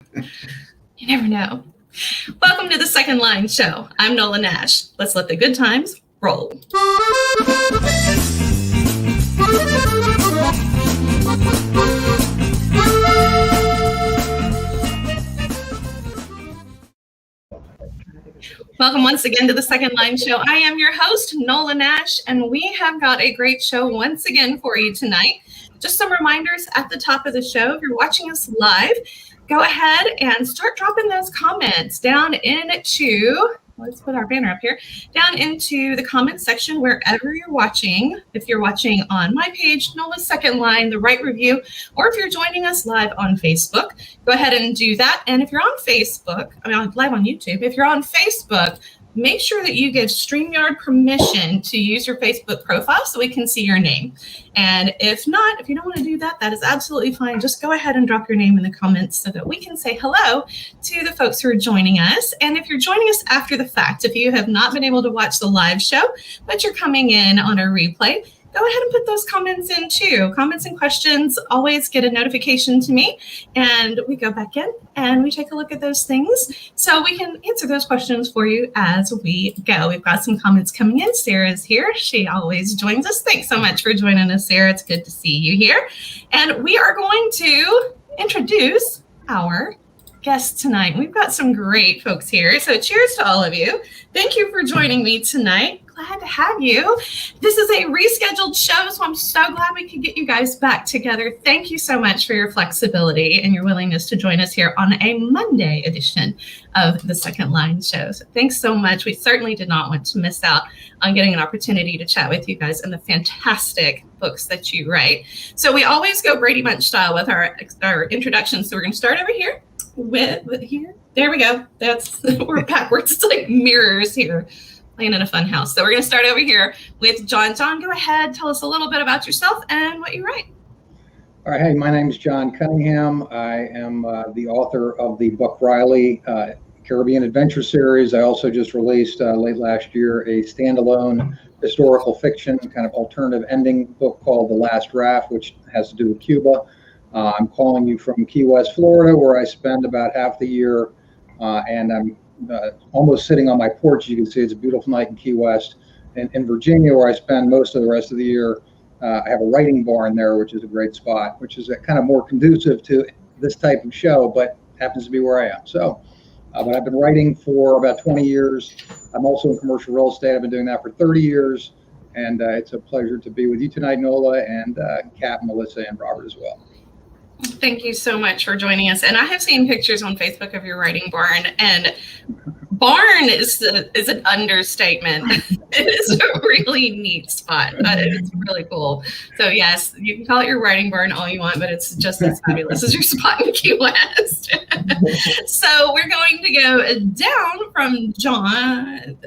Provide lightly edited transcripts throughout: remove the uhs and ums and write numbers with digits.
You never know. Welcome to the Second Line Show. I'm Nola Nash. Let's let the good times roll. Welcome once again to the Second Line Show. I am your host, Nola Nash, and we have got a great show once again for you tonight. Just some reminders at the top of the show. If you're watching us live, go ahead and start dropping those comments down into, let's put our banner up here, down into the comment section wherever you're watching. If you're watching on my page, Nola's Second Line, The Right Review, or if you're joining us live on Facebook, go ahead and do that. And if you're on Facebook, live on YouTube, if you're on Facebook, make sure that you give StreamYard permission to use your Facebook profile so we can see your name. And if not, if you don't want to do that, that is absolutely fine. Just go ahead and drop your name in the comments so that we can say hello to the folks who are joining us. And if you're joining us after the fact, if you have not been able to watch the live show, but you're coming in on a replay, go ahead and put those comments in too. Comments and questions always get a notification to me, and we go back in and we take a look at those things so we can answer those questions for you as we go. We've got some comments coming in. Sarah's here. She always joins us. Thanks so much for joining us, Sarah. It's good to see you here. And we are going to introduce our guests tonight. We've got some great folks here. So cheers to all of you. Thank you for joining me tonight. Glad to have you. This is a rescheduled show, so I'm so glad we could get you guys back together. Thank you so much for your flexibility and your willingness to join us here on a Monday edition of the Second Line Show. So thanks so much. We certainly did not want to miss out on getting an opportunity to chat with you guys and the fantastic books that you write. So we always go Brady Bunch style with our introductions. So we're going to start over here with here. There we go. We're backwards. It's like mirrors here. Playing in a fun house. So we're going to start over here with John. John, go ahead. Tell us a little bit about yourself and what you write. All right. Hey, my name is John Cunningham. I am the author of the Buck Riley Caribbean Adventure series. I also just released late last year a standalone historical fiction kind of alternative ending book called The Last Raft, which has to do with Cuba. I'm calling you from Key West, Florida, where I spend about half the year, and I'm almost sitting on my porch. You can see it's a beautiful night in Key West. And in Virginia, where I spend most of the rest of the year, I have a writing barn there, which is a great spot, which is kind of more conducive to this type of show, but happens to be where I am. So, but I've been writing for about 20 years. I'm also in commercial real estate. I've been doing that for 30 years. And it's a pleasure to be with you tonight, Nola, and Kat, Melissa, and Robert as well. Thank you so much for joining us. And I have seen pictures on Facebook of your writing barn, and barn is an understatement. It is a really neat spot. It's really cool. So yes, you can call it your writing barn all you want, but it's just as fabulous as your spot in Key West. So we're going to go down from John.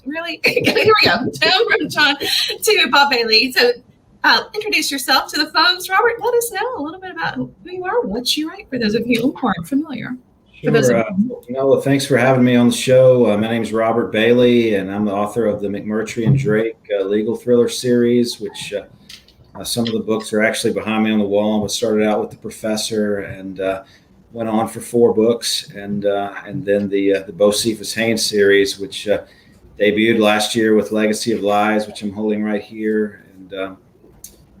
Really? Here we go. Down from John to Bob Bailey. So introduce yourself to the folks. Robert, let us know a little bit about who you are, what you write, for those of you who aren't familiar. Sure. Nola, thanks for having me on the show. My name is Robert Bailey, and I'm the author of the McMurtry and Drake legal thriller series, which some of the books are actually behind me on the wall. I started out with The Professor and went on for 4 books, and then the Bo Cephas Haynes series, which debuted last year with Legacy of Lies, which I'm holding right here.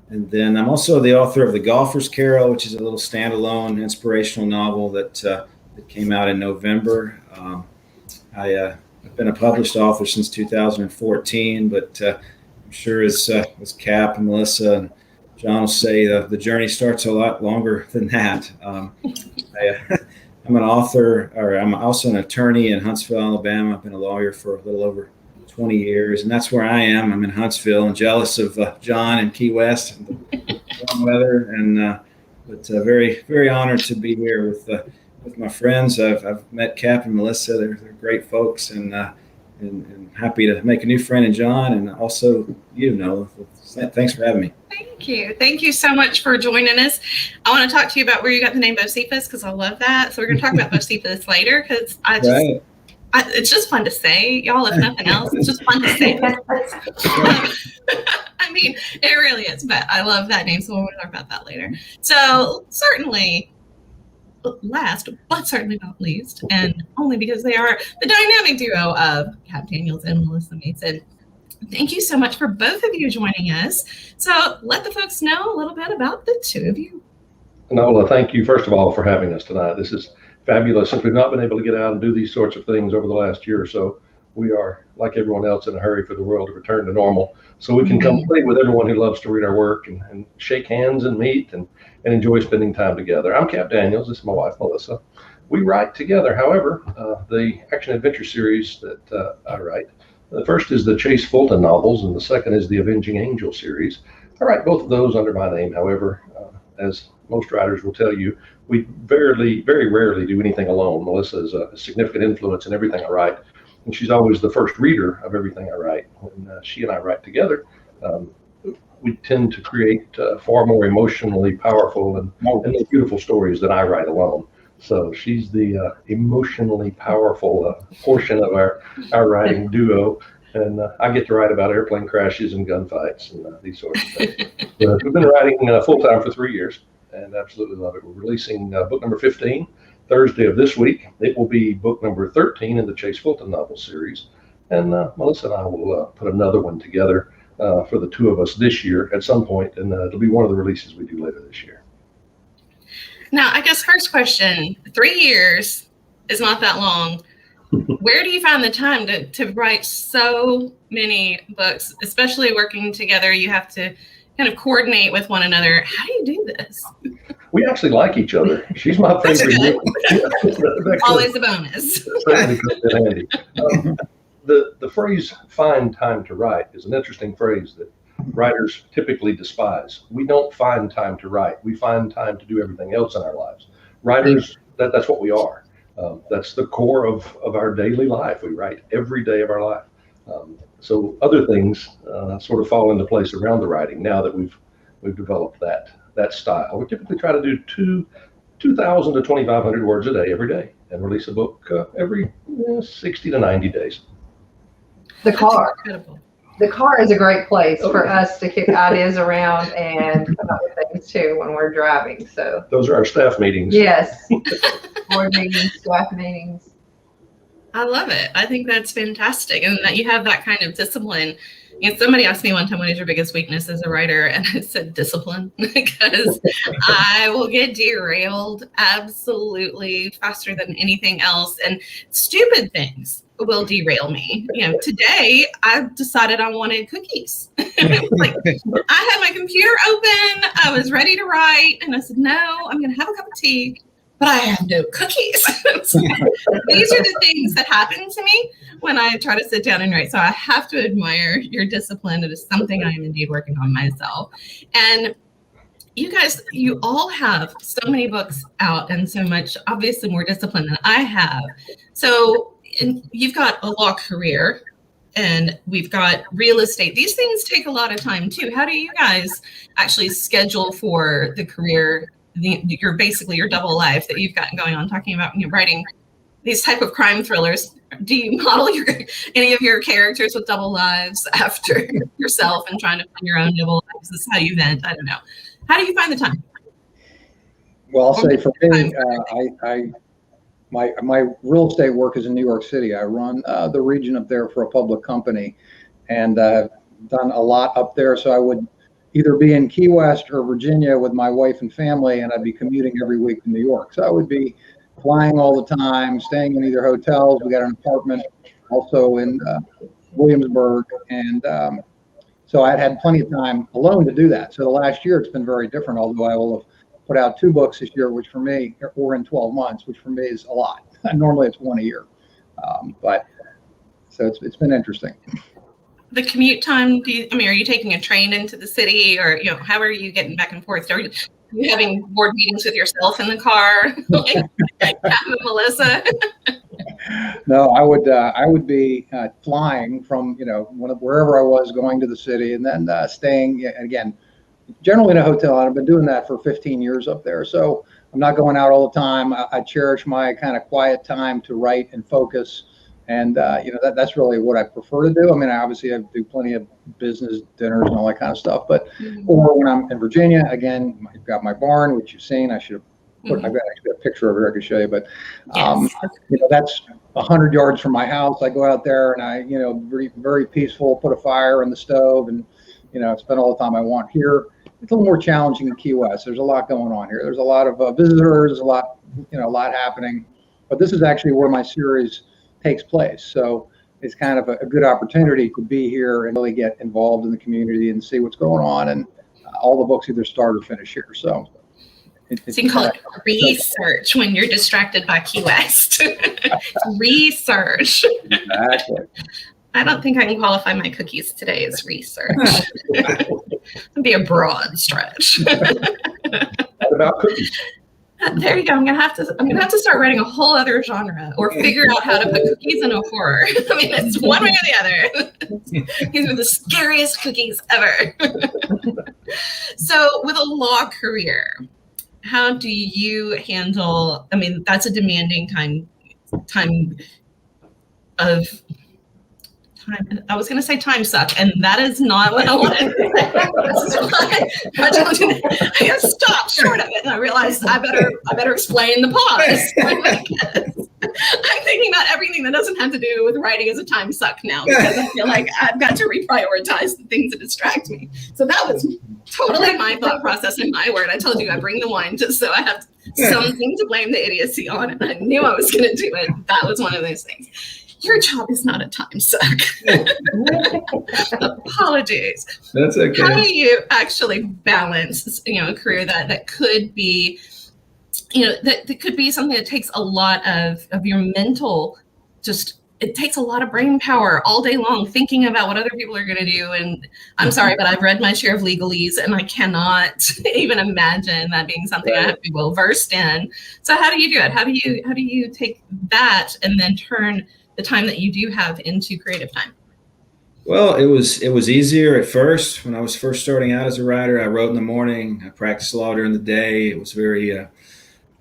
And then I'm also the author of The Golfer's Carol, which is a little standalone inspirational novel that came out in November. I've been a published author since 2014, but I'm sure as Cap and Melissa and John will say, the journey starts a lot longer than that. I'm an author, or I'm also an attorney in Huntsville, Alabama. I've been a lawyer for a little over 20 years, and that's where I am. I'm in Huntsville and jealous of John and Key West and the warm weather, but very, very honored to be here with my friends. I've met Cap and Melissa. They're great folks, and happy to make a new friend in John, and also you, Nola. Thanks for having me. Thank you. Thank you so much for joining us. I want to talk to you about where you got the name Bo Cephas, because I love that. So we're going to talk about Bo Cephas later, because it's just fun to say, y'all, if nothing else. It's just fun to say. I mean, it really is, but I love that name, so we'll talk about that later. So certainly, last, but certainly not least, and only because they are the dynamic duo of Cap Daniels and Melissa Mason. Thank you so much for both of you joining us. So let the folks know a little bit about the two of you. Nola, thank you, first of all, for having us tonight. This is fabulous. Since we've not been able to get out and do these sorts of things over the last year or so, we are, like everyone else, in a hurry for the world to return to normal. So we can come play with everyone who loves to read our work and shake hands and meet and enjoy spending time together. I'm Cap Daniels. This is my wife, Melissa. We write together. However, the action adventure series that I write, the first is the Chase Fulton novels, and the second is the Avenging Angel series. I write both of those under my name. However, as most writers will tell you, we very rarely do anything alone. Melissa is a significant influence in everything I write, and she's always the first reader of everything I write. When she and I write together, we tend to create far more emotionally powerful and beautiful stories than I write alone. So she's the emotionally powerful portion of our writing duo, and I get to write about airplane crashes and gunfights and these sorts of things. We've been writing full-time for 3 years and absolutely love it. We're releasing book number 15 Thursday of this week. It will be book number 13 in the Chase Fulton novel series, and Melissa and I will put another one together for the two of us this year at some point, and it'll be one of the releases we do later this year. Now, I guess first question, 3 years is not that long. Where do you find the time to write so many books, especially working together? You have to kind of coordinate with one another. How do you do this? We actually like each other. She's my favorite. Always a bonus. Certainly comes in handy. The phrase "find time to write" is an interesting phrase that writers typically despise. We don't find time to write. We find time to do everything else in our lives. Writers, that's what we are. That's the core of our daily life. We write every day of our life. So other things sort of fall into place around the writing now that we've developed that style. We typically try to do 2,000 to 2,500 words a day every day and release a book every 60 to 90 days. The car is a great place for us to kick ideas around and come up with things too when we're driving. So those are our staff meetings. Yes, board meetings, staff meetings. I love it. I think that's fantastic, and that you have that kind of discipline. And somebody asked me one time, what is your biggest weakness as a writer? And I said discipline, because I will get derailed absolutely faster than anything else. And stupid things will derail me. Today I decided I wanted cookies. Like, I had my computer open. I was ready to write. And I said, no, I'm going to have a cup of tea, but I have no cookies. So these are the things that happen to me when I try to sit down and write. So I have to admire your discipline. It is something I am indeed working on myself. And you guys, you all have so many books out and so much, obviously, more discipline than I have. So you've got a law career and we've got real estate. These things take a lot of time too. How do you guys actually schedule for the career, your double life that you've got going on, talking about when you're writing these type of crime thrillers? Do you model any of your characters with double lives after yourself and trying to find your own double lives? This is how you vent. I don't know. How do you find the time? Well, I'll say for me, my real estate work is in New York City. I run the region up there for a public company, and I've done a lot up there. So I would either be in Key West or Virginia with my wife and family, and I'd be commuting every week to New York. So I would be flying all the time, staying in either hotels. We got an apartment also in Williamsburg, and so I'd had plenty of time alone to do that. So the last year it's been very different, although I will have put out 2 books this year, which for me, or in 12 months, which for me is a lot. Normally it's 1 a year. But so it's been interesting. The commute time, are you taking a train into the city, or how are you getting back and forth? Are you having board meetings with yourself in the car, like Melissa? No, I would be flying from wherever I was, going to the city, and then staying again, generally in a hotel. I've been doing that for 15 years up there, so I'm not going out all the time. I cherish my kind of quiet time to write and focus. And, that's really what I prefer to do. I mean, I do plenty of business dinners and all that kind of stuff. But or when I'm in Virginia, again, I've got my barn, which you've seen. I should have I've got actually a picture of it I could show you, but Yes. that's 100 yards from my house. I go out there and I, very, very peaceful, put a fire in the stove and, spend all the time I want here. It's a little more challenging in Key West. There's a lot going on here. There's a lot of visitors, a lot happening, but this is actually where my series takes place. So it's kind of a good opportunity to be here and really get involved in the community and see what's going on. And all the books either start or finish here. So you can call it research when you're distracted by Key West. Research. Exactly. I don't think I can qualify my cookies today as research. It'd be a broad stretch. What about cookies? There you go. I'm gonna have to start writing a whole other genre or figure out how to put cookies in a horror. I mean, it's one way or the other. These are the scariest cookies ever. So with a law career, how do you handle, that's a demanding time. I was going to say time suck, and that is not what I wanted to say. I stopped short of it, and I realized I better explain the pause. I'm thinking about everything that doesn't have to do with writing as a time suck now, because I feel like I've got to reprioritize the things that distract me. So that was totally my thought process and my word. I told you I bring the wine just so I have something to blame the idiocy on, and I knew I was going to do it. That was one of those things. Your job is not a time suck. Apologies. That's okay. How do you actually balance, a career that could be, that could be something that takes a lot of your mental, it takes a lot of brain power all day long thinking about what other people are going to do. And I'm sorry, but I've read my share of legalese and I cannot even imagine that being something I have to be well versed in. So how do you do it? How do you take that and then turn the time that you do have into creative time? Well, it was easier at first. When I was first starting out as a writer, I wrote in the morning. I practiced law during the day. It was very,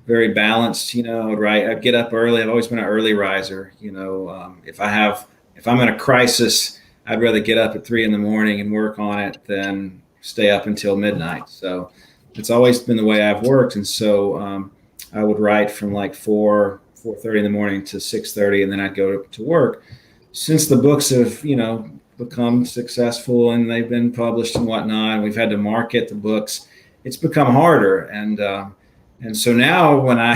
very balanced. I'd get up early. I've always been an early riser. If I'm in a crisis, I'd rather get up at 3 a.m. and work on it than stay up until midnight. So it's always been the way I've worked. And so I would write from like 4:30 in the morning to 6:30, and then I'd go to work. Since the books have, become successful and they've been published and whatnot, and we've had to market the books, it's become harder. And so now when I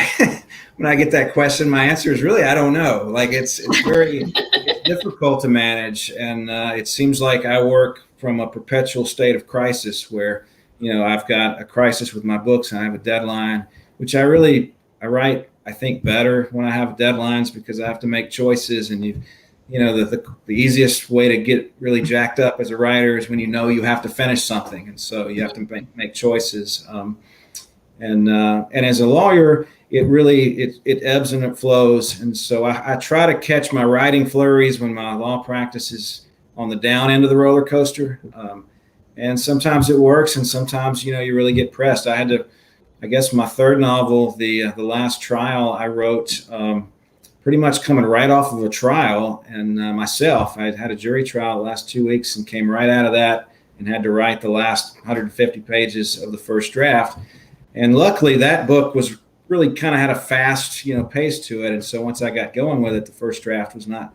get that question, my answer is really, I don't know. Like it's very difficult to manage. And it seems like I work from a perpetual state of crisis where, I've got a crisis with my books and I have a deadline, which I write, I think, better when I have deadlines because I have to make choices. And the easiest way to get really jacked up as a writer is when you have to finish something, and so you have to make choices. And as a lawyer, it ebbs and it flows. And so I try to catch my writing flurries when my law practice is on the down end of the roller coaster. And sometimes it works, and sometimes you really get pressed. I guess my third novel, the Last Trial, I wrote pretty much coming right off of a trial, and myself. I had a jury trial the last 2 weeks and came right out of that and had to write the last 150 pages of the first draft. And luckily, that book was really kind of had a fast, pace to it. And so once I got going with it, the first draft was not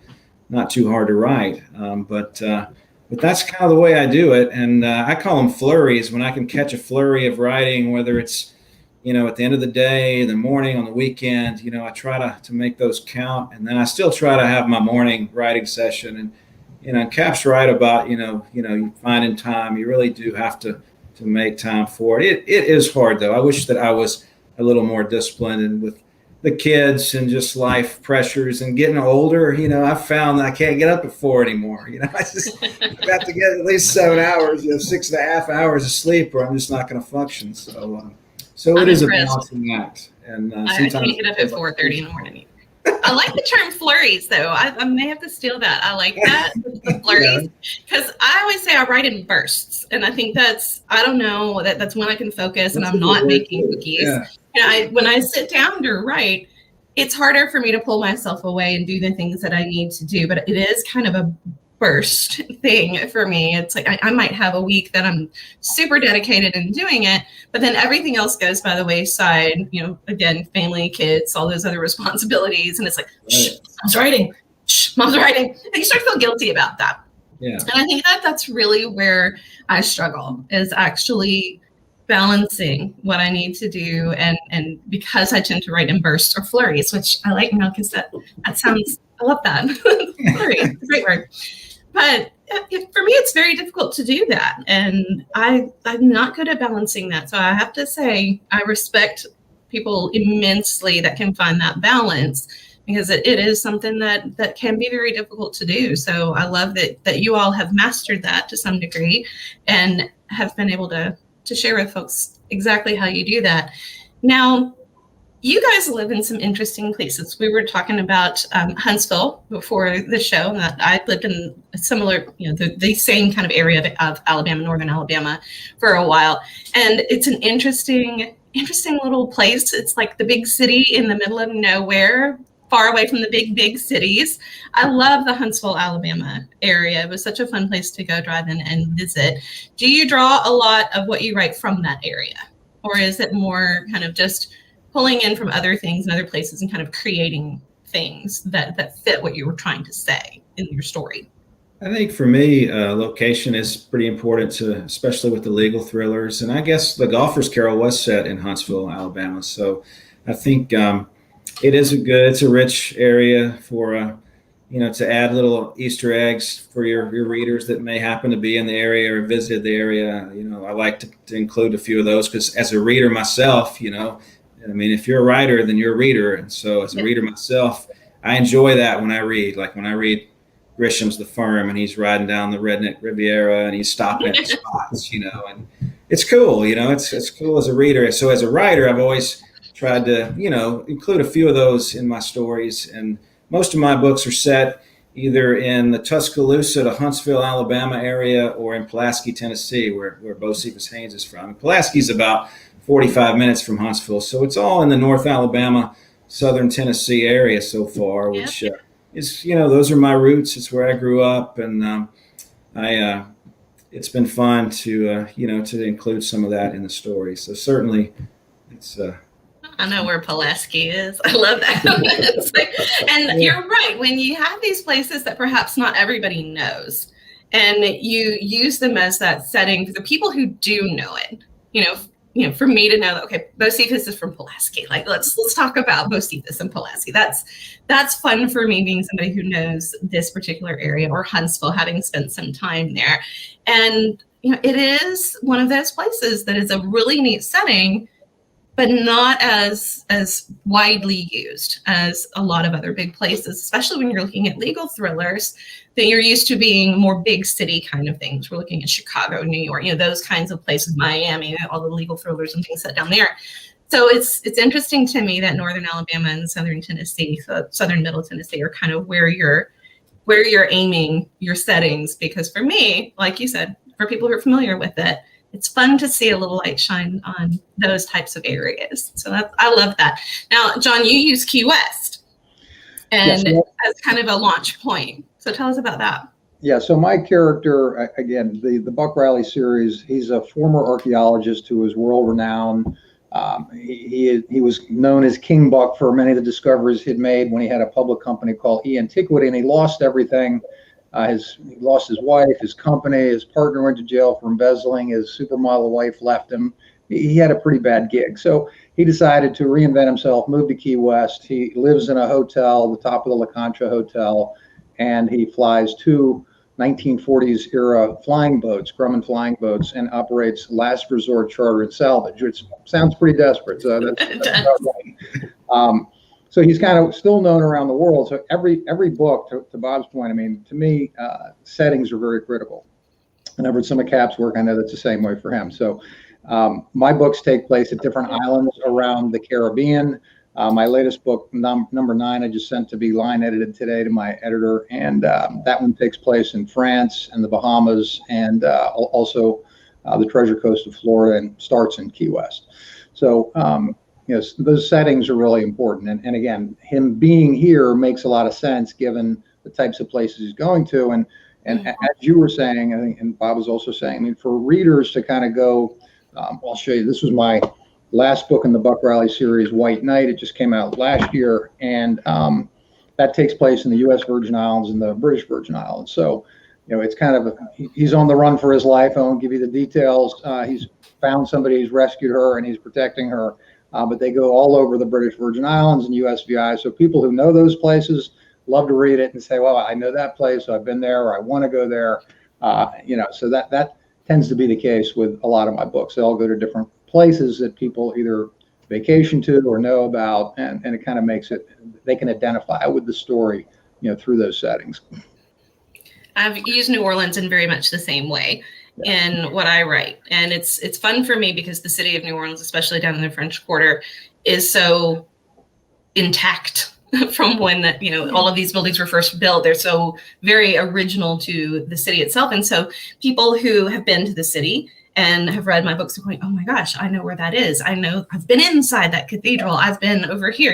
too hard to write. But that's kind of the way I do it. And I call them flurries. When I can catch a flurry of writing, whether it's at the end of the day, in the morning, on the weekend, I try to make those count. And then I still try to have my morning writing session. And Cap's right about, you finding time. You really do have to make time for it. It is hard, though. I wish that I was a little more disciplined, and with the kids and just life pressures and getting older, I've found that I can't get up at 4 anymore. I just have to get at least 7 hours, 6.5 hours of sleep, or I'm just not going to function. So it is a balancing act. And I can't get up at 4:30 in the morning. I like the term flurries, though. I may have to steal that. I like that, the flurries, because I always say I write in bursts, and I think that's when I can focus and I'm not making cookies. Yeah. When I sit down to write, it's harder for me to pull myself away and do the things that I need to do. But it is kind of burst thing for me. It's like I might have a week that I'm super dedicated in doing it, but then everything else goes by the wayside. Again, family, kids, all those other responsibilities, and it's like, shh, mom's writing. Shh, mom's writing. And you start to feel guilty about that. Yeah. And I think that's really where I struggle, is actually balancing what I need to do, and because I tend to write in bursts or flurries, which I like now because that sounds, I love that. Flurry, it's a great word. But for me, it's very difficult to do that. And I'm not good at balancing that. So I have to say, I respect people immensely that can find that balance, because it is something that can be very difficult to do. So I love that you all have mastered that to some degree and have been able to share with folks exactly how you do that. Now, you guys live in some interesting places. We were talking about Huntsville before the show, and that I lived in a similar, the same kind of area of Alabama, northern Alabama, for a while. And it's an interesting little place. It's like the big city in the middle of nowhere, far away from the big cities. I love the Huntsville, Alabama area. It was such a fun place to go drive in and visit. Do you draw a lot of what you write from that area? Or is it more kind of just pulling in from other things and other places and kind of creating things that fit what you were trying to say in your story? I think for me, location is pretty important, especially with the legal thrillers. And I guess The Golfer's Carol was set in Huntsville, Alabama. So I think it's a rich area for, to add little Easter eggs for your readers that may happen to be in the area or visited the area. I like to include a few of those because as a reader myself, if you're a writer, then you're a reader. And so as a reader myself, I enjoy that when I read. Like when I read Grisham's The Firm and he's riding down the Redneck Riviera and he's stopping at spots, and it's cool, it's cool as a reader. So as a writer, I've always tried to, include a few of those in my stories. And most of my books are set either in the Tuscaloosa to Huntsville, Alabama area or in Pulaski, Tennessee, where Bo Cephas Haynes is from. Pulaski's about 45 minutes from Huntsville. So it's all in the North Alabama, Southern Tennessee area so far, which is, those are my roots. It's where I grew up. And it's been fun to include some of that in the story. So certainly it's... I know where Pulaski is. I love that. You're right. When you have these places that perhaps not everybody knows, and you use them as that setting for the people who do know it, for me to know that, okay, Bo Cephas is from Pulaski. Like, let's talk about Bo Cephas and Pulaski. That's fun for me, being somebody who knows this particular area, or Huntsville, having spent some time there. And, it is one of those places that is a really neat setting, but not as widely used as a lot of other big places, especially when you're looking at legal thrillers that you're used to being more big city kind of things. We're looking at Chicago, New York, those kinds of places, Miami, all the legal thrillers and things set down there. So it's interesting to me that northern Alabama and southern Tennessee, so southern middle Tennessee, are kind of where you're aiming your settings, because for me, like you said, for people who are familiar with it, it's fun to see a little light shine on those types of areas. So I love that. Now, John, you use Key West and as kind of a launch point. So tell us about that. Yeah, so my character, again, the Buck Riley series, he's a former archaeologist who is world renowned. He was known as King Buck for many of the discoveries he'd made when he had a public company called E-Antiquity, and he lost everything. He lost his wife, his company, his partner went to jail for embezzling, his supermodel wife left him. He had a pretty bad gig. So he decided to reinvent himself, move to Key West. He lives in a hotel, the top of the La Concha Hotel, and he flies two 1940s era flying boats, Grumman flying boats, and operates last resort charter and salvage, which sounds pretty desperate. So that's so he's kind of still known around the world. So every book, to Bob's point, to me, settings are very critical. And I've read some of Cap's work. I know that's the same way for him. So my books take place at different islands around the Caribbean. My latest book, number 9, I just sent to be line edited today to my editor. And that one takes place in France and the Bahamas, and also the Treasure Coast of Florida, and starts in Key West. So, yes, those settings are really important. And again, him being here makes a lot of sense given the types of places he's going to. And, And as you were saying, I think, and Bob was also saying, I mean, for readers to kind of go, I'll show you, this was my last book in the Buck Riley series, White Knight. It just came out last year. And that takes place in the U.S. Virgin Islands and the British Virgin Islands. So, it's kind of, he's on the run for his life. I won't give you the details. He's found somebody, he's rescued her, and he's protecting her. But they go all over the British Virgin Islands and USVI. So people who know those places love to read it and say, well, I know that place, so I've been there, or I want to go there. So that tends to be the case with a lot of my books. They all go to different places that people either vacation to or know about, and it kind of makes it, they can identify with the story, through those settings. I've used New Orleans in very much the same way in what I write. And it's fun for me because the city of New Orleans, especially down in the French Quarter, is so intact from when, all of these buildings were first built. They're so very original to the city itself. And so people who have been to the city and have read my books are going, oh my gosh, I know where that is. I know I've been inside that cathedral. I've been over here,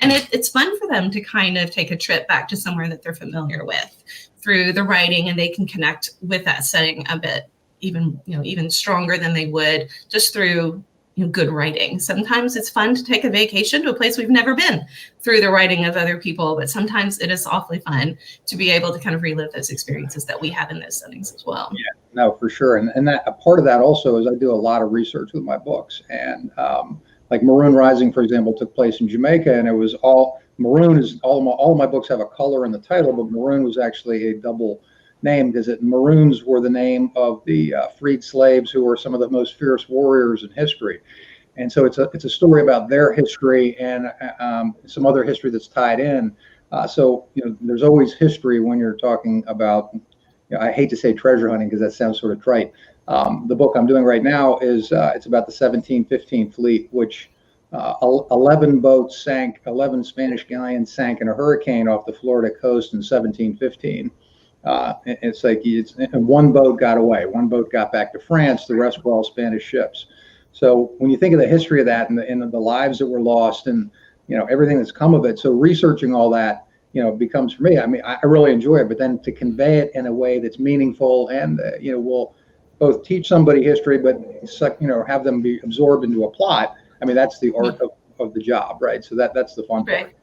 and it's fun for them to kind of take a trip back to somewhere that they're familiar with through the writing, and they can connect with that setting a bit even stronger than they would just through good writing. Sometimes it's fun to take a vacation to a place we've never been through the writing of other people, but sometimes it is awfully fun to be able to kind of relive those experiences that we have in those settings as well. Yeah, no, for sure. And that a part of that also is I do a lot of research with my books, and like Maroon Rising, for example, took place in Jamaica, and it was all Maroon is all of my books have a color in the title, but Maroon was actually a double name because Maroons were the name of the freed slaves who were some of the most fierce warriors in history. And so it's a story about their history and some other history that's tied in. So there's always history when you're talking about, I hate to say treasure hunting because that sounds sort of trite. The book I'm doing right now is it's about the 1715 fleet, which 11 boats sank, 11 Spanish galleons sank in a hurricane off the Florida coast in 1715. And one boat got away. One boat got back to France. The rest were all Spanish ships. So when you think of the history of that and the lives that were lost and, everything that's come of it. So researching all that, becomes for me, I mean, I really enjoy it, but then to convey it in a way that's meaningful and, will both teach somebody history, but, have them be absorbed into a plot. I mean, that's the art of the job, right? So that's the fun part. Right.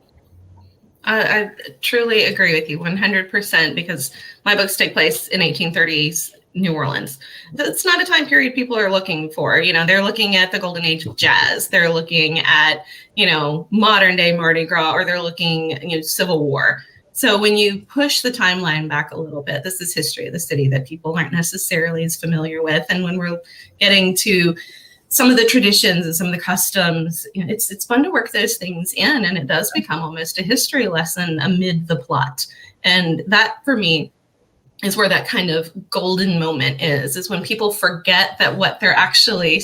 I truly agree with you 100% because my books take place in 1830s New Orleans. It's not a time period people are looking for. They're looking at the golden age of jazz. They're looking at, modern day Mardi Gras, or they're looking, Civil War. So when you push the timeline back a little bit, this is history of the city that people aren't necessarily as familiar with. And when we're getting to some of the traditions and some of the customs, it's fun to work those things in, and it does become almost a history lesson amid the plot. And that, for me, is where that kind of golden moment is when people forget that what they're actually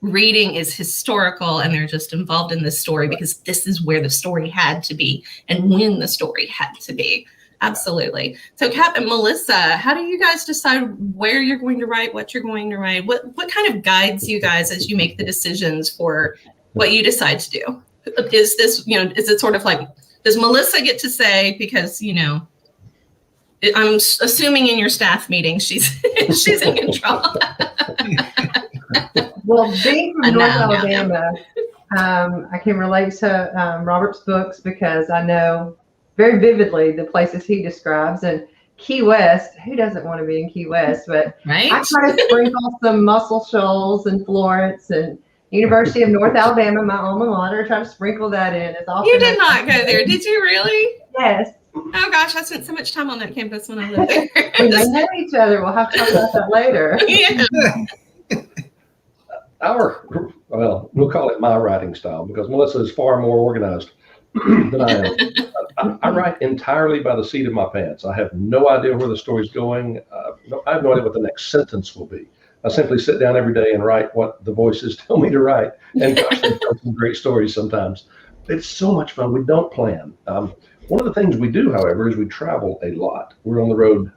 reading is historical and they're just involved in this story because this is where the story had to be and when the story had to be. Absolutely. So Cap and Melissa, how do you guys decide where you're going to write, what you're going to write? What kind of guides you guys as you make the decisions for what you decide to do? Is this, is it sort of like, does Melissa get to say, because, I'm assuming in your staff meeting, she's in control. Well, being from North Alabama, I can relate to Robert's books because I know very vividly the places he describes. And Key West, who doesn't want to be in Key West? But right? I try to sprinkle some Muscle Shoals and Florence and University of North Alabama, my alma mater. Try to sprinkle that in as often. You did not go there, did you really? Yes. Oh gosh, I spent so much time on that campus when I lived there. We may know each other. We'll have to talk about that later. Yeah. We'll call it my writing style because Melissa is far more organized than I am. I write entirely by the seat of my pants. I have no idea where the story's going. I have no idea what the next sentence will be. I simply sit down every day and write what the voices tell me to write. And gosh, they tell some great stories sometimes. It's so much fun. We don't plan. One of the things we do, however, is we travel a lot. We're on the road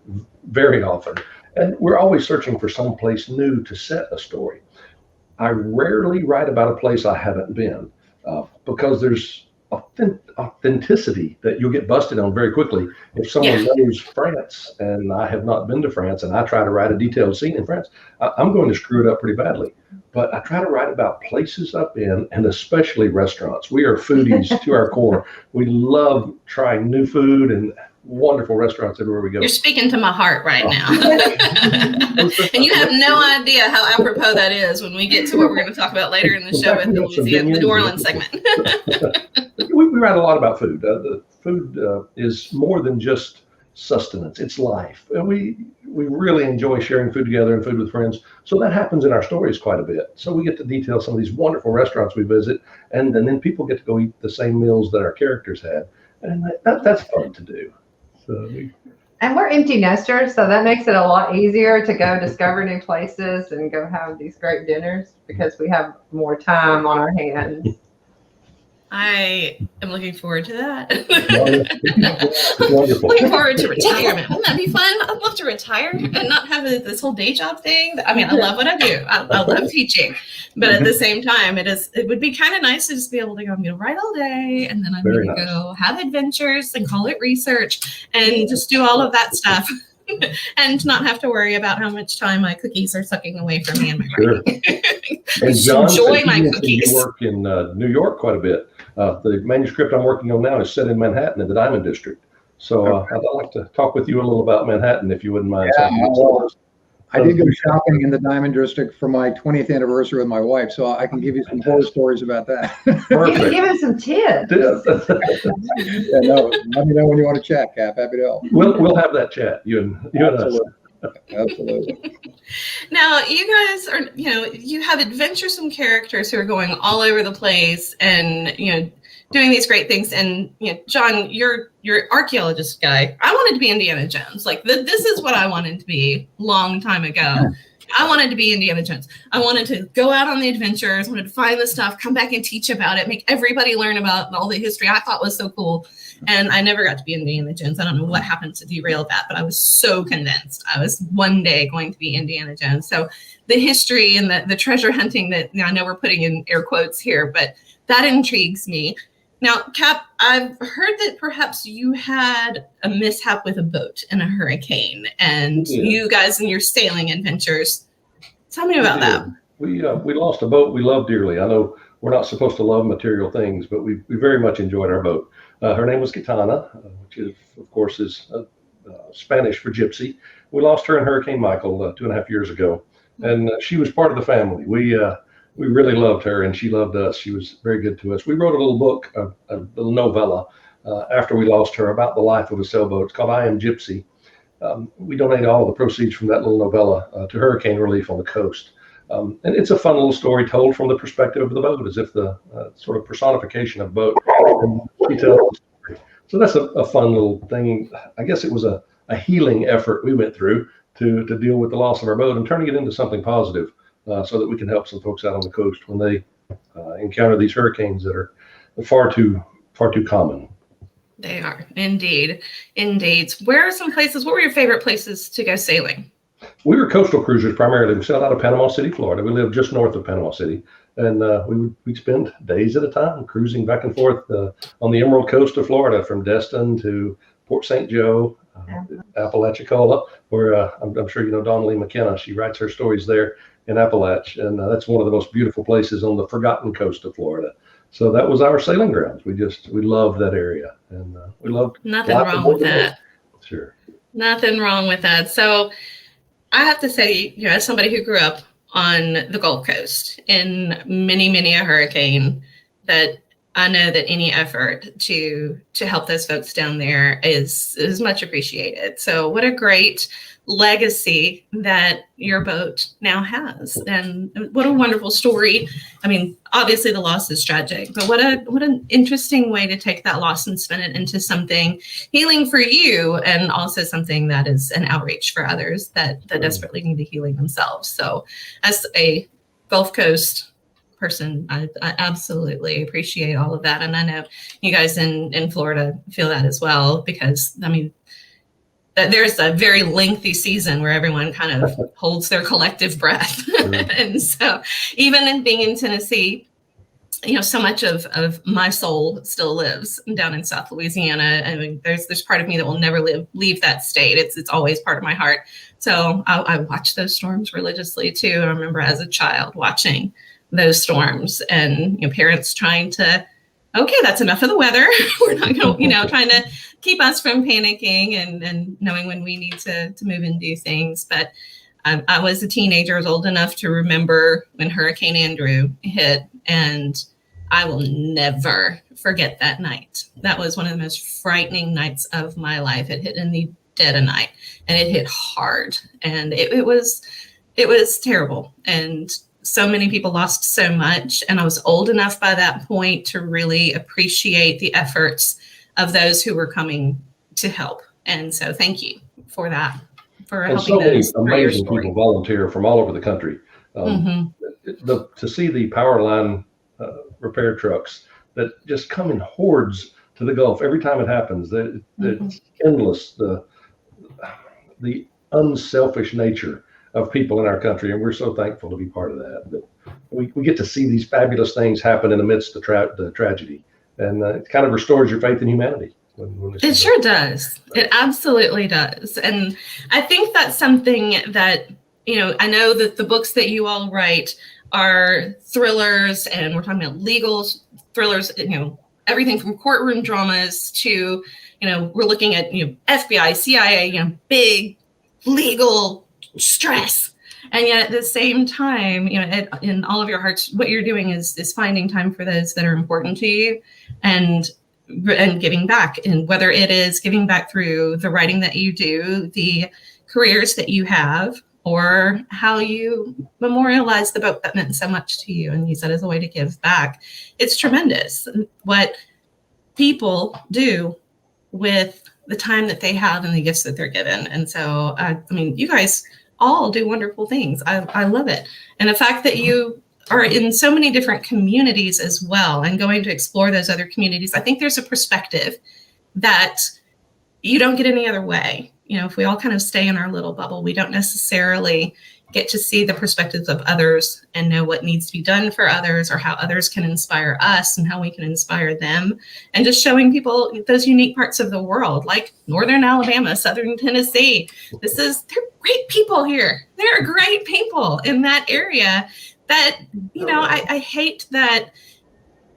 very often, and we're always searching for some place new to set a story. I rarely write about a place I haven't been because there's authenticity that you'll get busted on very quickly. If someone knows France and I have not been to France and I try to write a detailed scene in France, I'm going to screw it up pretty badly. But I try to write about places I've been, and especially restaurants. We are foodies to our core. We love trying new food and wonderful restaurants everywhere we go. You're speaking to my heart right now. And you have no idea how apropos that is when we get to what we're going to talk about later in the show with the New Orleans segment. We write a lot about food. The food is more than just sustenance. It's life. And we really enjoy sharing food together and food with friends. So that happens in our stories quite a bit. So we get to detail some of these wonderful restaurants we visit, and then people get to go eat the same meals that our characters had. And that's fun to do. And we're empty nesters, so that makes it a lot easier to go discover new places and go have these great dinners because we have more time on our hands. I am looking forward to that. Wonderful. Looking forward to retirement. Wouldn't that be fun? I'd love to retire and not have this whole day job thing. I mean, I love what I do. I love teaching, but at the same time, it would be kind of nice to just be able to go, I'm going to write all day, and then I'm going to go have adventures and call it research and just do all of that stuff. And not have to worry about how much time my cookies are sucking away from me and my writing. And John, enjoy my cookies. You work in New York quite a bit. The manuscript I'm working on now is set in Manhattan in the Diamond District. So I'd like to talk with you a little about Manhattan, if you wouldn't mind. Yeah, I did go shopping in the Diamond District for my 20th anniversary with my wife, so I can give you some horror stories about that. You can give us some tips. Yeah, no, let me know when you want to chat, Cap. Happy to help. We'll have that chat, you and us. Absolutely. Now, you guys are, you have adventuresome characters who are going all over the place and, doing these great things. And, John, you're archaeologist guy. I wanted to be Indiana Jones. Like, this is what I wanted to be long time ago. I wanted to be Indiana Jones. I wanted to go out on the adventures, wanted to find the stuff, come back and teach about it, make everybody learn about all the history I thought was so cool. And I never got to be Indiana Jones. I don't know what happened to derail that, but I was so convinced I was one day going to be Indiana Jones. So the history and the treasure hunting that I know we're putting in air quotes here, but that intrigues me. Now, Cap, I've heard that perhaps you had a mishap with a boat in a hurricane, and you guys in your sailing adventures. Tell me about that. We lost a boat we love dearly. I know we're not supposed to love material things, but we very much enjoyed our boat. Her name was Gitana, which is, of course, is Spanish for gypsy. We lost her in Hurricane Michael 2.5 years ago, and she was part of the family. We really loved her, and she loved us. She was very good to us. We wrote a little book, a little novella, after we lost her about the life of a sailboat. It's called I Am Gypsy. We donated all the proceeds from that little novella to hurricane relief on the coast. And it's a fun little story told from the perspective of the boat, as if the sort of personification of the boat. And she tells the story. So that's a fun little thing. I guess it was a healing effort we went through to deal with the loss of our boat and turning it into something positive. So that we can help some folks out on the coast when they encounter these hurricanes that are far too common. They are indeed. Where are some places? What were your favorite places to go sailing? We were coastal cruisers primarily. We sailed out of Panama City, Florida. We lived just north of Panama City, and we'd spend days at a time cruising back and forth on the Emerald Coast of Florida, from Destin to Port St. Joe, Apalachicola, where I'm sure you know Donnelly McKenna. She writes her stories there in Appalach, and that's one of the most beautiful places on the forgotten coast of Florida. So that was our sailing grounds. We loved that area, and we loved nothing wrong with that. Sure, nothing wrong with that. So I have to say, as somebody who grew up on the Gulf Coast in many a hurricane, that I know that any effort to help those folks down there is much appreciated. So what a great legacy that your boat now has, and what a wonderful story. I mean, obviously the loss is tragic, but what an interesting way to take that loss and spin it into something healing for you, and also something that is an outreach for others that desperately need the healing themselves. So as a Gulf Coast person, I absolutely appreciate all of that, and I know you guys in Florida feel that as well, because I mean, that there's a very lengthy season where everyone kind of holds their collective breath. And so even in being in Tennessee, so much of my soul still lives down in South Louisiana. I mean, there's part of me that will never leave that state. It's always part of my heart. So I watch those storms religiously too. I remember as a child watching those storms, and parents trying to, okay, that's enough of the weather. We're not going to, trying to keep us from panicking and knowing when we need to move and do things. But I was a teenager, I was old enough to remember when Hurricane Andrew hit, and I will never forget that night. That was one of the most frightening nights of my life. It hit in the dead of night, and it hit hard, and it was terrible. And so many people lost so much, and I was old enough by that point to really appreciate the efforts of those who were coming to help. And so thank you for that, for and helping so many those. amazing people volunteer from all over the country. To see the power line repair trucks that just come in hordes to the Gulf every time it happens. It's endless, the unselfish nature of people in our country, and we're so thankful to be part of that. But we get to see these fabulous things happen in the midst of the tragedy, and it kind of restores your faith in humanity. When it sure does. It absolutely does. And I think that's something that, I know that the books that you all write are thrillers, and we're talking about legal thrillers, everything from courtroom dramas to, we're looking at, FBI, CIA, big legal stress. And yet at the same time, in all of your hearts, what you're doing is finding time for those that are important to you, and giving back. And whether it is giving back through the writing that you do, the careers that you have, or how you memorialize the book that meant so much to you and use that as a way to give back. It's tremendous what people do with the time that they have and the gifts that they're given. And so, you guys all do wonderful things. I love it. And the fact that you are in so many different communities as well, and going to explore those other communities, I think there's a perspective that you don't get any other way. If we all kind of stay in our little bubble, we don't necessarily get to see the perspectives of others and know what needs to be done for others, or how others can inspire us and how we can inspire them. And just showing people those unique parts of the world, like Northern Alabama, Southern Tennessee. They're great people here. There are great people in that area that, I hate that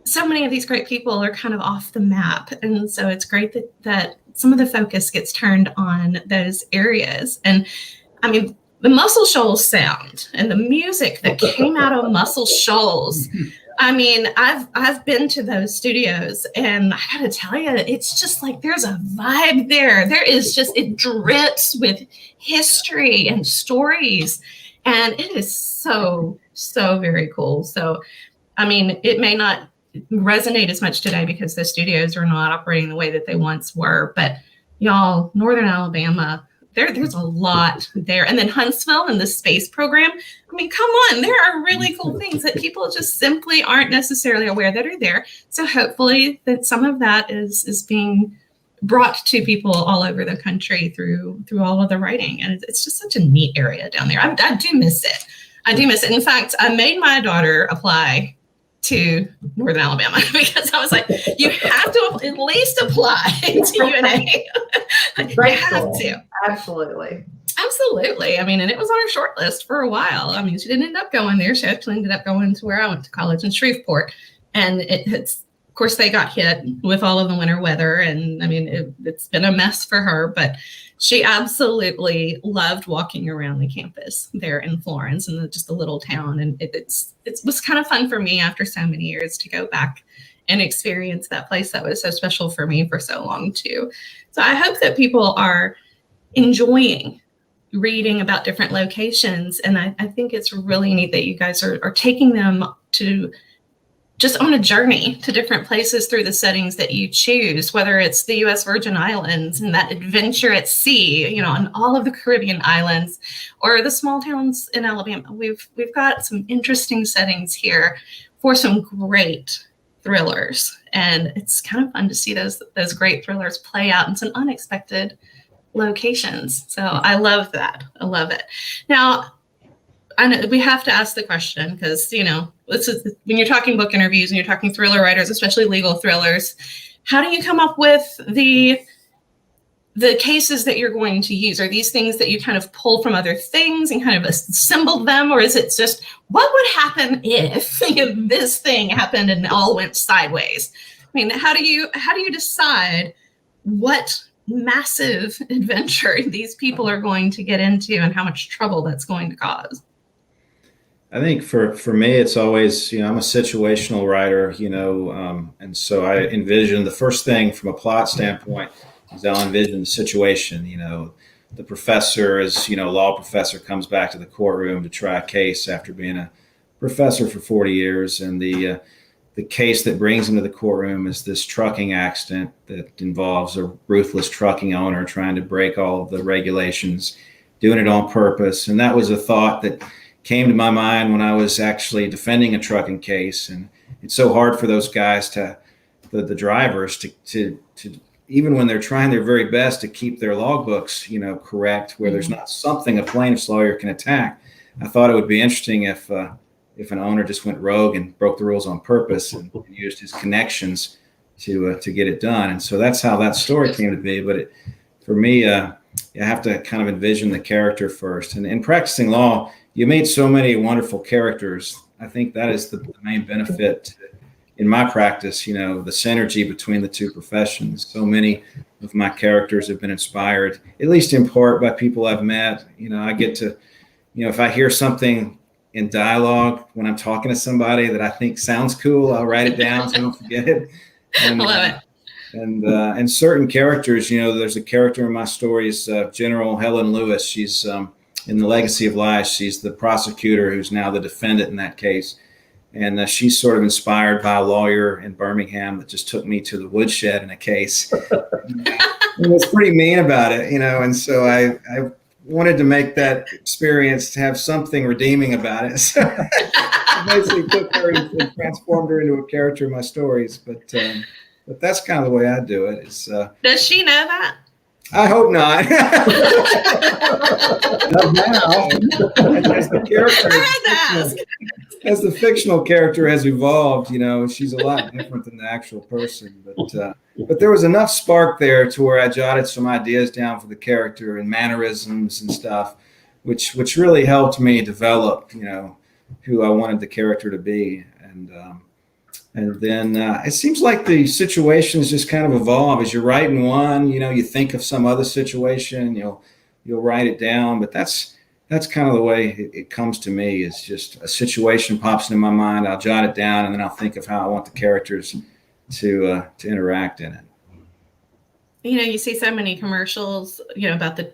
so many of these great people are kind of off the map. And so it's great that some of the focus gets turned on those areas. And the Muscle Shoals sound and the music that came out of Muscle Shoals. I've been to those studios, and I gotta tell you, it's just like there's a vibe there. It drips with history and stories, and it is so, so very cool. So, it may not resonate as much today because the studios are not operating the way that they once were, but y'all, Northern Alabama, there's a lot there. And then Huntsville and the space program. Come on, there are really cool things that people just simply aren't necessarily aware that are there. So hopefully that some of that is being brought to people all over the country through all of the writing. And it's just such a neat area down there. I do miss it. In fact, I made my daughter apply to Northern Alabama because I was like, you have to at least apply to UNA. Great you have school. to. Absolutely. And it was on her short list for a while. She didn't end up going there. She actually ended up going to where I went to college in Shreveport. And of course, they got hit with all of the winter weather. And it's been a mess for her, but she absolutely loved walking around the campus there in Florence, and just the little town. And it was kind of fun for me after so many years to go back and experience that place that was so special for me for so long too. So I hope that people are enjoying reading about different locations. And I think it's really neat that you guys are taking them to just on a journey to different places through the settings that you choose, whether it's the U.S. Virgin Islands and that adventure at sea, on all of the Caribbean islands, or the small towns in Alabama. We've got some interesting settings here for some great thrillers, and it's kind of fun to see those great thrillers play out in some unexpected locations. So I love that. I love it. Now, I know we have to ask the question because, this is when you're talking book interviews and you're talking thriller writers, especially legal thrillers, how do you come up with the cases that you're going to use? Are these things that you kind of pull from other things and kind of assemble them? Or is it just, what would happen if this thing happened and all went sideways? I mean, how do you decide what massive adventure these people are going to get into and how much trouble that's going to cause? I think for me, it's always, I'm a situational writer, and so I envision the first thing from a plot standpoint is I'll envision the situation. The professor is, law professor comes back to the courtroom to try a case after being a professor for 40 years. And the case that brings him to the courtroom is this trucking accident that involves a ruthless trucking owner trying to break all of the regulations, doing it on purpose. And that was a thought that came to my mind when I was actually defending a trucking case. And it's so hard for those guys the drivers to even when they're trying their very best to keep their logbooks, correct, where there's not something a plaintiff's lawyer can attack. I thought it would be interesting if an owner just went rogue and broke the rules on purpose and used his connections to get it done. And so that's how that story came to be. But for me, I have to kind of envision the character first. And in practicing law, you meet so many wonderful characters. I think that is the main benefit in my practice, the synergy between the two professions. So many of my characters have been inspired, at least in part, by people I've met. I get to, if I hear something in dialogue when I'm talking to somebody that I think sounds cool, I'll write it down so I don't forget it. And, I love it. And certain characters, there's a character in my stories, General Helen Lewis. She's in The Legacy of Lies. She's the prosecutor who's now the defendant in that case. And she's sort of inspired by a lawyer in Birmingham that just took me to the woodshed in a case. And was pretty mean about it, and so I wanted to make that experience to have something redeeming about it. So I basically took her and transformed her into a character in my stories. But that's kind of the way I do it. Does she know that? I hope not. As the character, as the fictional character has evolved, she's a lot different than the actual person. But there was enough spark there to where I jotted some ideas down for the character and mannerisms and stuff, which really helped me develop, who I wanted the character to be. And then it seems like the situations just kind of evolve as you're writing one. You think of some other situation, you'll write it down. But that's kind of the way it comes to me. Is just a situation pops into my mind, I'll jot it down, and then I'll think of how I want the characters to interact in it. You see so many commercials, about if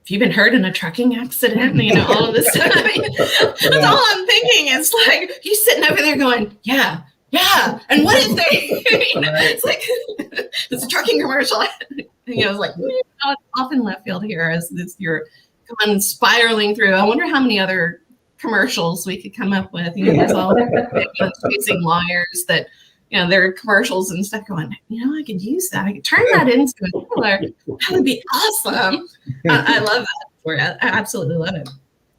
you've been hurt in a trucking accident, all of this stuff. That's all I'm thinking. It's like you sitting over there going, yeah. And what if they, it's like, it's a trucking commercial. It's like, off in left field here as you're coming spiraling through. I wonder how many other commercials we could come up with. There's all chasing lawyers that, there are commercials and stuff going, I could use that. I could turn that into a thriller. That would be awesome. I love that for you. I absolutely love it.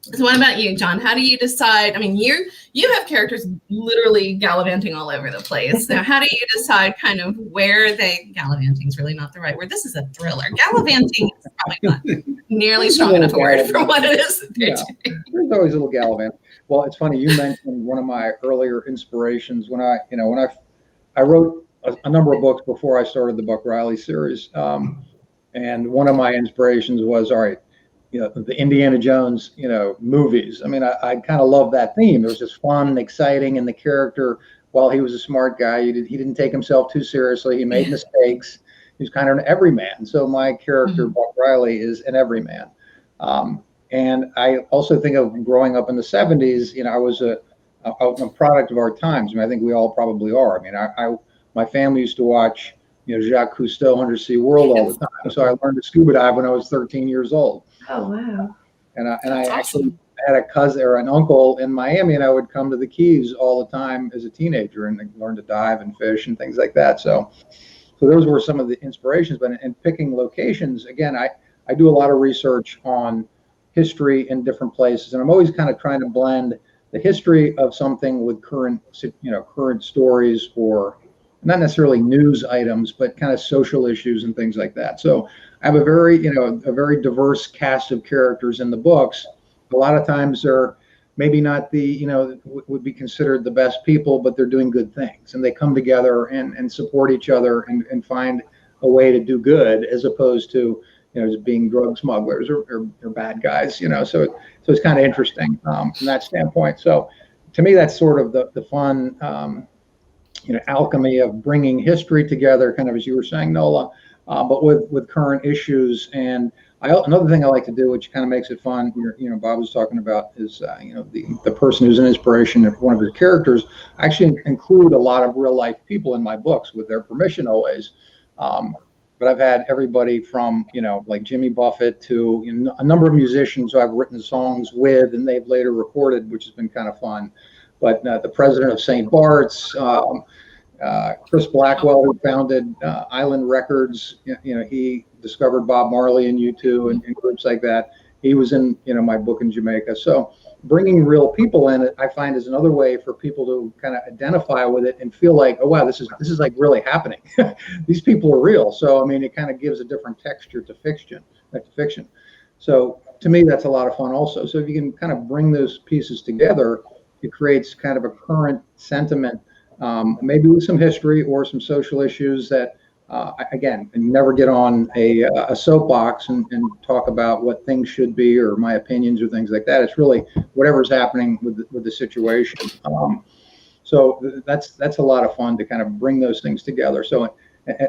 So what about you, John? How do you decide? I mean, you have characters literally gallivanting all over the place. So how do you decide kind of where gallivanting is really not the right word. This is a thriller. Gallivanting is probably not nearly strong enough a word for what it is. There's always a little gallivant. Well, it's funny. You mentioned one of my earlier inspirations when I wrote a number of books before I started the Buck Riley series. And one of my inspirations was, all right, the Indiana Jones, movies. I mean, I kind of love that theme. It was just fun and exciting, and the character, while he was a smart guy, he didn't take himself too seriously. He made mistakes. He was kind of an everyman. So my character, Buck Riley, is an everyman. And I also think of growing up in the 70s. I was a product of our times. I mean, I think we all probably are. I mean, my family used to watch, Jacques Cousteau Undersea World all the time. So I learned to scuba dive when I was 13 years old. Oh, wow. And I actually had a cousin or an uncle in Miami, and I would come to the Keys all the time as a teenager and learn to dive and fish and things like that. So those were some of the inspirations. But in picking locations, again, I do a lot of research on history in different places. And I'm always kind of trying to blend the history of something with current stories, or not necessarily news items, but kind of social issues and things like that. So I have a very diverse cast of characters in the books. A lot of times they're maybe not would be considered the best people, but they're doing good things, and they come together and support each other and find a way to do good, as opposed to just being drug smugglers or bad guys. So it's kind of interesting from that standpoint. So to me, that's sort of the fun alchemy of bringing history together, kind of as you were saying, Nola, but with current issues. And another thing I like to do, which kind of makes it fun, Bob was talking about, is the person who's an inspiration of one of his characters. I actually include a lot of real life people in my books with their permission always. But I've had everybody from, like Jimmy Buffett to a number of musicians who I've written songs with, and they've later recorded, which has been kind of fun. But the president of St. Bart's, Chris Blackwell, who founded Island Records, he discovered Bob Marley and U2 and groups like that. He was in, my book in Jamaica. So bringing real people in, I find, is another way for people to kind of identify with it and feel like, oh wow, this is like really happening. These people are real. So I mean, it kind of gives a different texture to fiction. So to me, that's a lot of fun also. So if you can kind of bring those pieces together, it creates kind of a current sentiment, maybe with some history or some social issues that, again, never get on a soapbox and talk about what things should be or my opinions or things like that. It's really whatever's happening with the situation. So that's a lot of fun to kind of bring those things together. So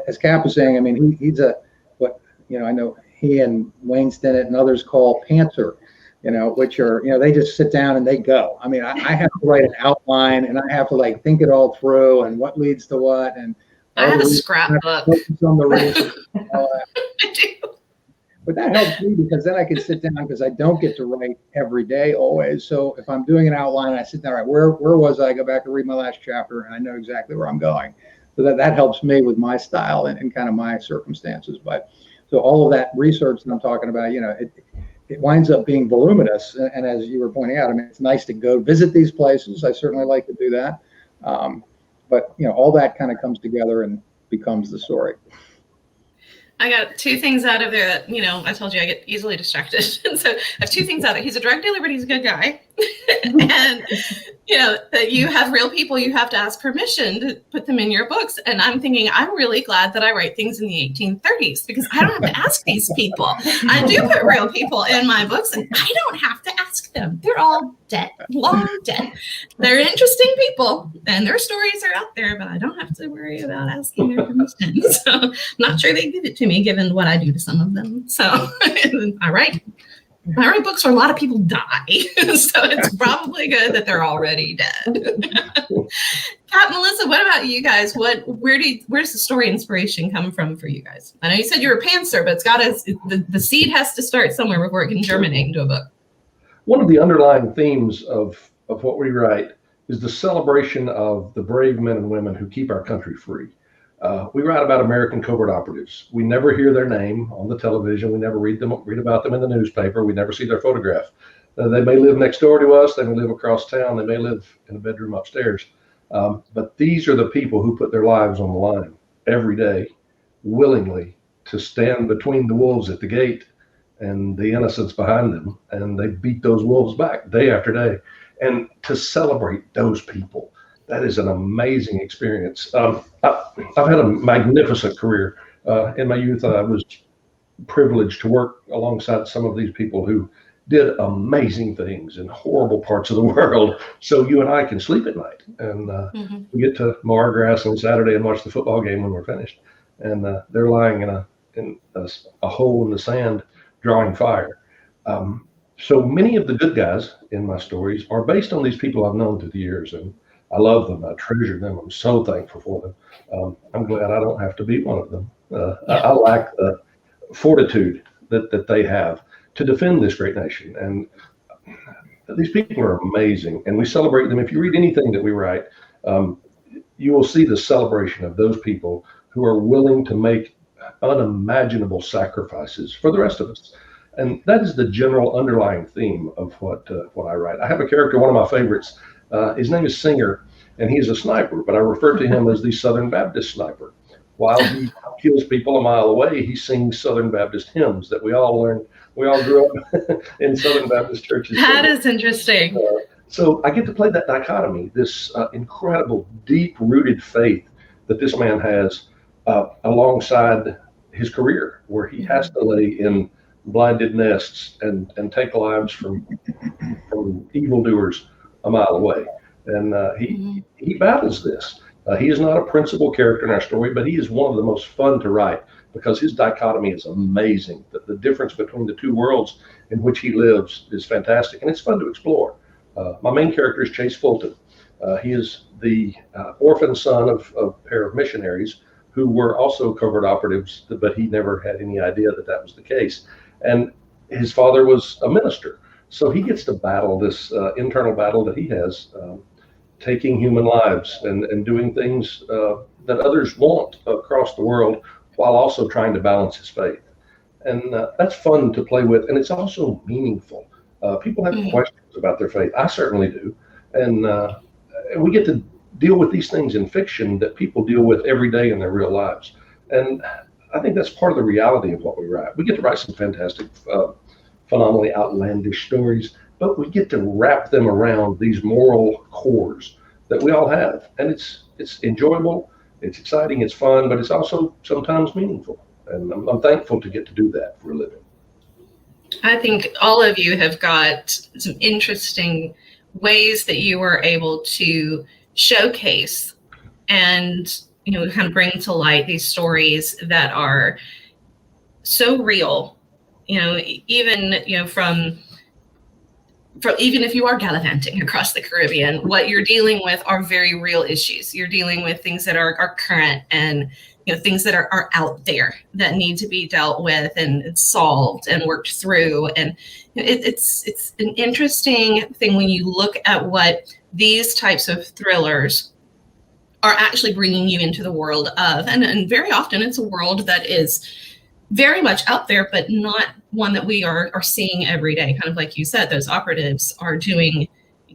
as Cap was saying, I mean, he's I know he and Wayne Stinnett and others call pantser, which are, they just sit down and they go. I mean, I have to write an outline, and I have to think it all through and what leads to what. And I have a scrapbook. On the race, I do. But that helps me, because then I can sit down, because I don't get to write every day always. So if I'm doing an outline, I sit down, right, where was I? Go back and read my last chapter, and I know exactly where I'm going. So that helps me with my style and kind of my circumstances. But so all of that research that I'm talking about, it winds up being voluminous. And as you were pointing out, I mean, it's nice to go visit these places. I certainly like to do that. But all that kind of comes together and becomes the story. I got two things out of there that, I told you I get easily distracted. And so I have two things out of it. He's a drug dealer, but he's a good guy. And, that you have real people, you have to ask permission to put them in your books. And I'm thinking, I'm really glad that I write things in the 1830s, because I don't have to ask these people. I do put real people in my books, and I don't have to ask them. They're all dead, long dead. They're interesting people, and their stories are out there, but I don't have to worry about asking their permission. So I'm not sure they give it to me, given what I do to some of them. So I write books where a lot of people die. So it's probably good that they're already dead. Pat, Melissa, what about you guys? Where's the story inspiration come from for you guys? I know you said you were a pantser, but the seed has to start somewhere before it can germinate into a book. One of the underlying themes of what we write is the celebration of the brave men and women who keep our country free. We write about American covert operatives. We never hear their name on the television. We never read about them in the newspaper. We never see their photograph. They may live next door to us. They may live across town. They may live in a bedroom upstairs. But these are the people who put their lives on the line every day, willingly, to stand between the wolves at the gate and the innocents behind them. And they beat those wolves back day after day. And to celebrate those people, that is an amazing experience. I've had a magnificent career. In my youth, I was privileged to work alongside some of these people who did amazing things in horrible parts of the world. So you and I can sleep at night, and we get to mow our grass on Saturday and watch the football game when we're finished. And they're lying in a hole in the sand, drawing fire. So many of the good guys in my stories are based on these people I've known through the years, and I love them. I treasure them. I'm so thankful for them. I'm glad I don't have to be one of them. I like the fortitude that they have to defend this great nation. And these people are amazing, and we celebrate them. If you read anything that we write, you will see the celebration of those people who are willing to make unimaginable sacrifices for the rest of us. And that is the general underlying theme of what I write. I have a character, one of my favorites. His name is Singer, and he is a sniper, but I refer to him as the Southern Baptist sniper. While he kills people a mile away, he sings Southern Baptist hymns that we all learned. We all grew up in Southern Baptist churches. That is interesting. So I get to play that dichotomy, this incredible, deep-rooted faith that this man has alongside his career, where he has to lay in blinded nests and take lives from evildoers a mile away. And he battles this. He is not a principal character in our story, but he is one of the most fun to write because his dichotomy is amazing. The difference between the two worlds in which he lives is fantastic, and it's fun to explore. My main character is Chase Fulton. He is the orphan son of a pair of missionaries who were also covert operatives, but he never had any idea that that was the case. And his father was a minister. So he gets to battle this internal battle that he has, taking human lives and doing things that others want across the world while also trying to balance his faith. And that's fun to play with. And it's also meaningful. People have questions about their faith. I certainly do. And we get to deal with these things in fiction that people deal with every day in their real lives. And I think that's part of the reality of what we write. We get to write some fantastic, phenomenally outlandish stories, but we get to wrap them around these moral cores that we all have. And it's enjoyable, it's exciting, it's fun, but it's also sometimes meaningful. And I'm thankful to get to do that for a living. I think all of you have got some interesting ways that you were able to showcase and kind of bring to light these stories that are so real, even from even if you are gallivanting across the Caribbean, what you're dealing with are very real issues. You're dealing with things that are current and things that are out there that need to be dealt with and solved and worked through. And it's an interesting thing when you look at what these types of thrillers are actually bringing you into the world of. And very often it's a world that is very much out there, but not one that we are seeing every day. Kind of like you said, those operatives are doing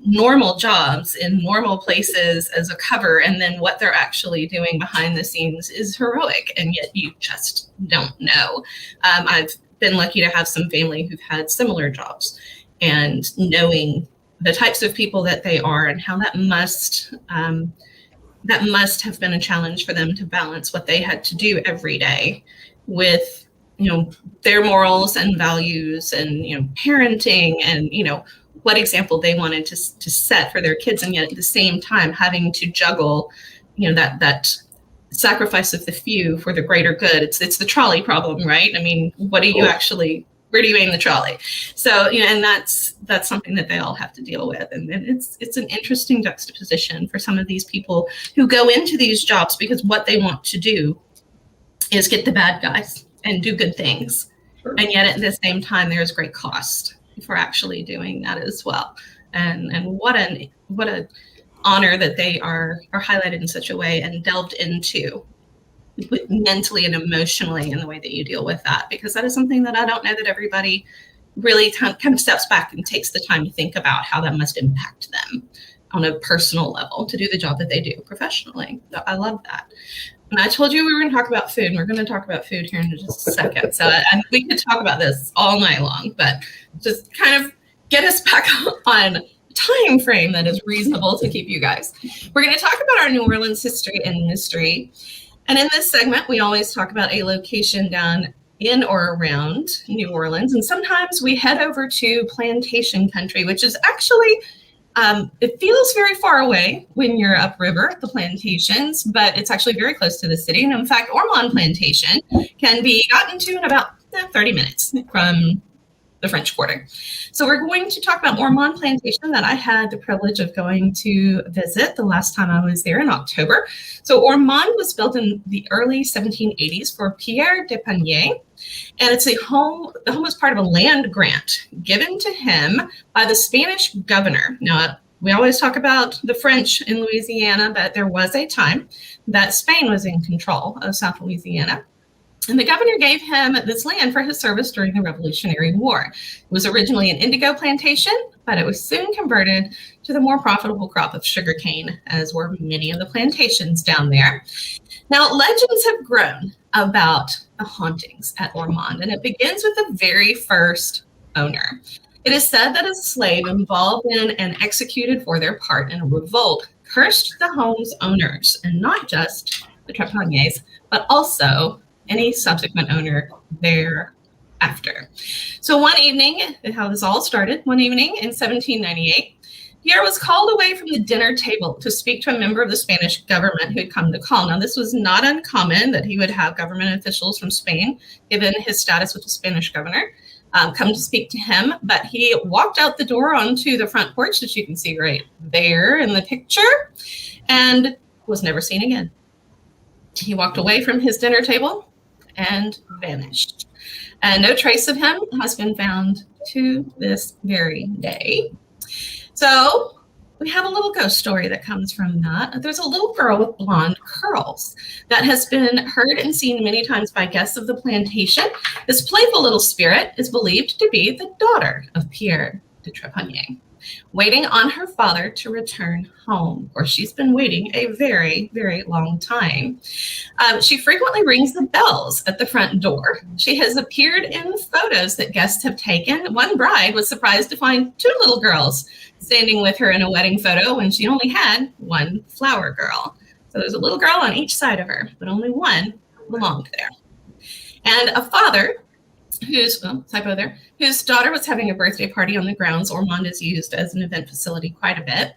normal jobs in normal places as a cover, and then what they're actually doing behind the scenes is heroic, and yet you just don't know. I've been lucky to have some family who've had similar jobs, and knowing the types of people that they are and how that must have been a challenge for them to balance what they had to do every day with their morals and values and parenting and what example they wanted to set for their kids, and yet at the same time having to juggle that sacrifice of the few for the greater good. It's the trolley problem, right? I mean, what do you actually, where do you aim the trolley? So and that's something that they all have to deal with, and it's an interesting juxtaposition for some of these people who go into these jobs because what they want to do is get the bad guys and do good things. Sure. And yet at the same time there's great cost for actually doing that as well. And what an honor that they are highlighted in such a way and delved into mentally and emotionally in the way that you deal with that, because that is something that I don't know that everybody really kind of steps back and takes the time to think about how that must impact them on a personal level to do the job that they do professionally. So I love that. And I told you we were going to talk about food, and we're going to talk about food here in just a second. So we could talk about this all night long, but just kind of get us back on a time frame that is reasonable to keep you guys. We're going to talk about our New Orleans history and mystery. And in this segment, we always talk about a location down in or around New Orleans. And sometimes we head over to plantation country, which is actually it feels very far away when you're upriver, the plantations, but it's actually very close to the city. And in fact, Ormond Plantation can be gotten to in about 30 minutes from the French Quarter. So we're going to talk about Ormond Plantation that I had the privilege of going to visit the last time I was there in October. So Ormond was built in the early 1780s for Pierre de Panier. And it's the home is part of a land grant given to him by the Spanish governor. Now, we always talk about the French in Louisiana, but there was a time that Spain was in control of South Louisiana. And the governor gave him this land for his service during the Revolutionary War. It was originally an indigo plantation, but it was soon converted to the more profitable crop of sugarcane, as were many of the plantations down there. Now, legends have grown about the hauntings at Ormond, and it begins with the very first owner. It is said that a slave involved in and executed for their part in a revolt cursed the home's owners, and not just the Trepaniers, but also any subsequent owner thereafter. So one evening, how this all started, one evening in 1798, Pierre was called away from the dinner table to speak to a member of the Spanish government who had come to call. Now, this was not uncommon that he would have government officials from Spain, given his status with the Spanish governor, come to speak to him. But he walked out the door onto the front porch that you can see right there in the picture and was never seen again. He walked away from his dinner table and vanished. And no trace of him has been found to this very day. So we have a little ghost story that comes from that. There's a little girl with blonde curls that has been heard and seen many times by guests of the plantation. This playful little spirit is believed to be the daughter of Pierre de Trepanier, waiting on her father to return home. Of course, she's been waiting a very, very long time. She frequently rings the bells at the front door. She has appeared in photos that guests have taken. One bride was surprised to find two little girls standing with her in a wedding photo when she only had one flower girl. So there's a little girl on each side of her, but only one belonged there. And a father whose daughter was having a birthday party on the grounds. Ormond is used as an event facility quite a bit.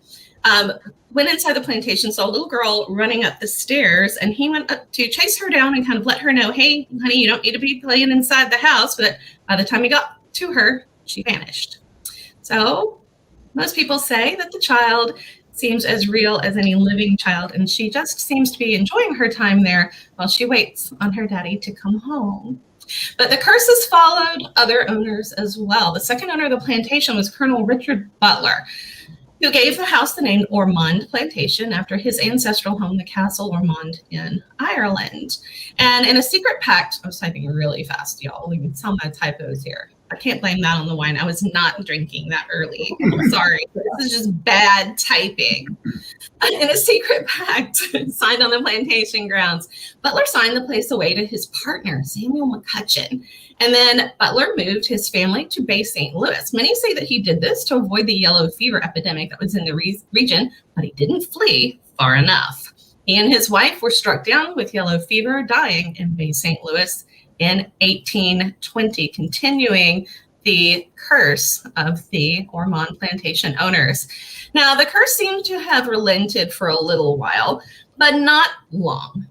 Went inside the plantation, saw a little girl running up the stairs, and he went up to chase her down and kind of let her know, hey, honey, you don't need to be playing inside the house. But by the time he got to her, she vanished. So most people say that the child seems as real as any living child, and she just seems to be enjoying her time there while she waits on her daddy to come home. But the curses followed other owners as well. The second owner of the plantation was Colonel Richard Butler, who gave the house the name Ormond Plantation after his ancestral home, the Castle Ormond in Ireland. And in a secret pact, I was typing really fast, y'all. You can tell my typos here. I can't blame that on the wine. I was not drinking that early. I'm sorry. This is just bad typing. In a secret pact signed on the plantation grounds, Butler signed the place away to his partner, Samuel McCutcheon. And then Butler moved his family to Bay St. Louis. Many say that he did this to avoid the yellow fever epidemic that was in the region, but he didn't flee far enough. He and his wife were struck down with yellow fever, dying in Bay St. Louis in 1820, continuing the curse of the Ormond plantation owners. Now, the curse seemed to have relented for a little while, but not long.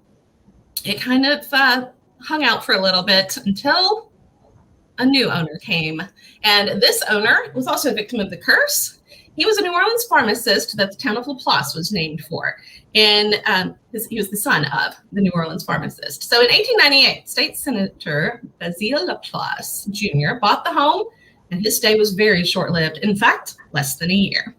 It kind of hung out for a little bit until a new owner came. And this owner was also a victim of the curse. He was a New Orleans pharmacist that the town of Laplace was named for. And he was the son of the New Orleans pharmacist. So in 1898, State Senator Basile Laplace Jr. bought the home, and his stay was very short-lived. In fact, less than a year.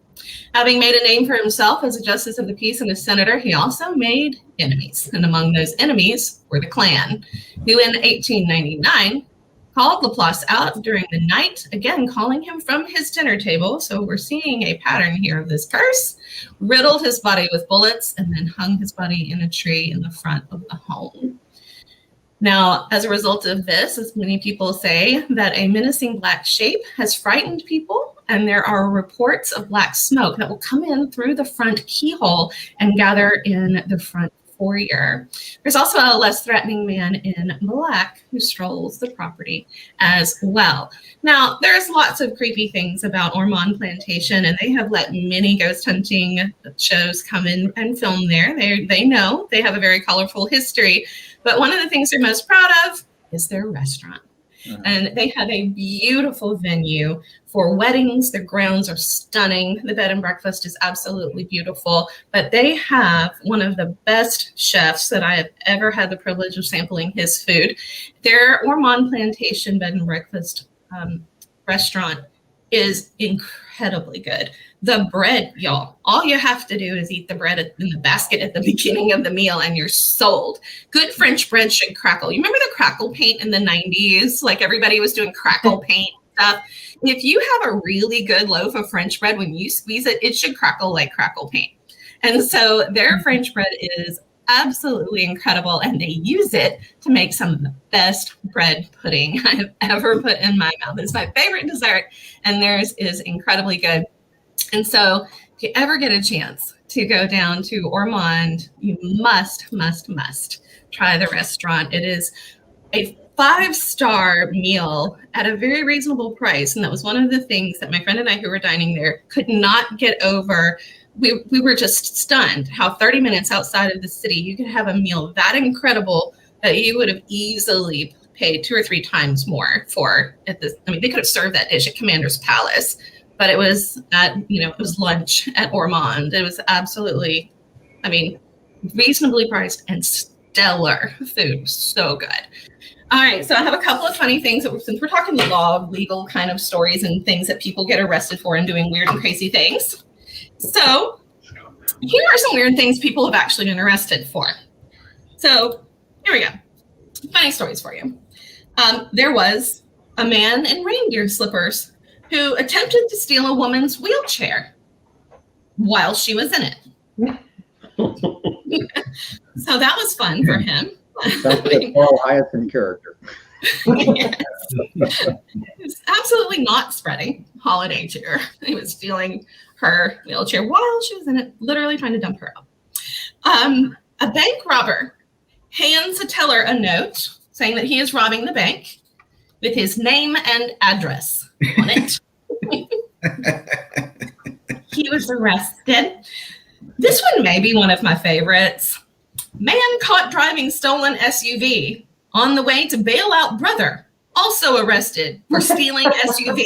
Having made a name for himself as a justice of the peace and a senator, he also made enemies. And among those enemies were the Klan, who in 1899 called Laplace out during the night, again calling him from his dinner table. So we're seeing a pattern here of this curse, riddled his body with bullets, and then hung his body in a tree in the front of the home. Now, as a result of this, as many people say, that a menacing black shape has frightened people, and there are reports of black smoke that will come in through the front keyhole and gather in the front foyer. There's also a less threatening man in black who strolls the property as well. Now, there's lots of creepy things about Ormond Plantation, and they have let many ghost hunting shows come in and film there. They know they have a very colorful history, but one of the things they're most proud of is their restaurant. And they have a beautiful venue for weddings. Their grounds are stunning. The bed and breakfast is absolutely beautiful. But they have one of the best chefs that I have ever had the privilege of sampling his food. Their Ormond Plantation bed and breakfast restaurant is incredibly good. The bread, y'all. All you have to do is eat the bread in the basket at the beginning of the meal and you're sold. Good French bread should crackle. You remember the crackle paint in the 90s? Like everybody was doing crackle paint stuff. If you have a really good loaf of French bread, when you squeeze it, it should crackle like crackle paint. And so their French bread is absolutely incredible, and they use it to make some of the best bread pudding I've ever put in my mouth. It's my favorite dessert, and theirs is incredibly good. And so if you ever get a chance to go down to Ormond, you must try the restaurant. It is a 5-star meal at a very reasonable price. And that was one of the things that my friend and I who were dining there could not get over. We were just stunned how 30 minutes outside of the city, you could have a meal that incredible that you would have easily paid 2 or 3 times more for at this. I mean, they could have served that dish at Commander's Palace, but it was it was lunch at Ormond. It was absolutely, I mean, reasonably priced and stellar food. So good. All right, so I have a couple of funny things since we're talking law, legal kind of stories and things that people get arrested for and doing weird and crazy things. So here are some weird things people have actually been arrested for. So here we go. Funny stories for you. There was a man in reindeer slippers who attempted to steal a woman's wheelchair while she was in it. So that was fun for him. Sounds like a Carl Hyacin character. Yes. He was absolutely not spreading holiday cheer. He was stealing her wheelchair while she was in it, literally trying to dump her out. A bank robber hands a teller a note saying that he is robbing the bank with his name and address on it. He was arrested. This one may be one of my favorites. Man caught driving stolen SUV on the way to bail out brother, also arrested for stealing SUV.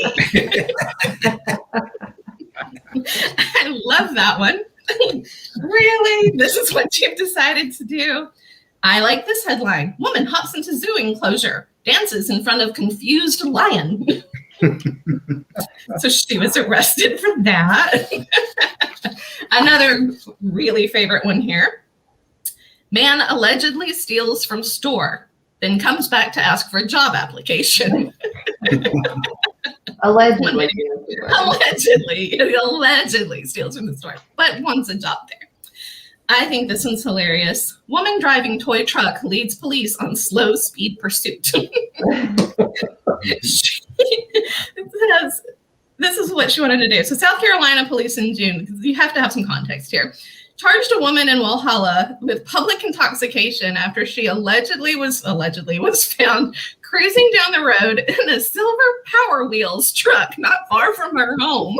I love that one. Really? This is what you've decided to do? I like this headline. Woman hops into zoo enclosure, dances in front of confused lion. So she was arrested for that. Another really favorite one here. Man allegedly steals from store, then comes back to ask for a job application. Allegedly. Allegedly steals from the store, but wants a job there. I think this one's hilarious. Woman driving toy truck leads police on slow speed pursuit. This is what she wanted to do. So South Carolina police in June, because you have to have some context here, charged a woman in Walhalla with public intoxication after she allegedly was found cruising down the road in a silver Power Wheels truck not far from her home.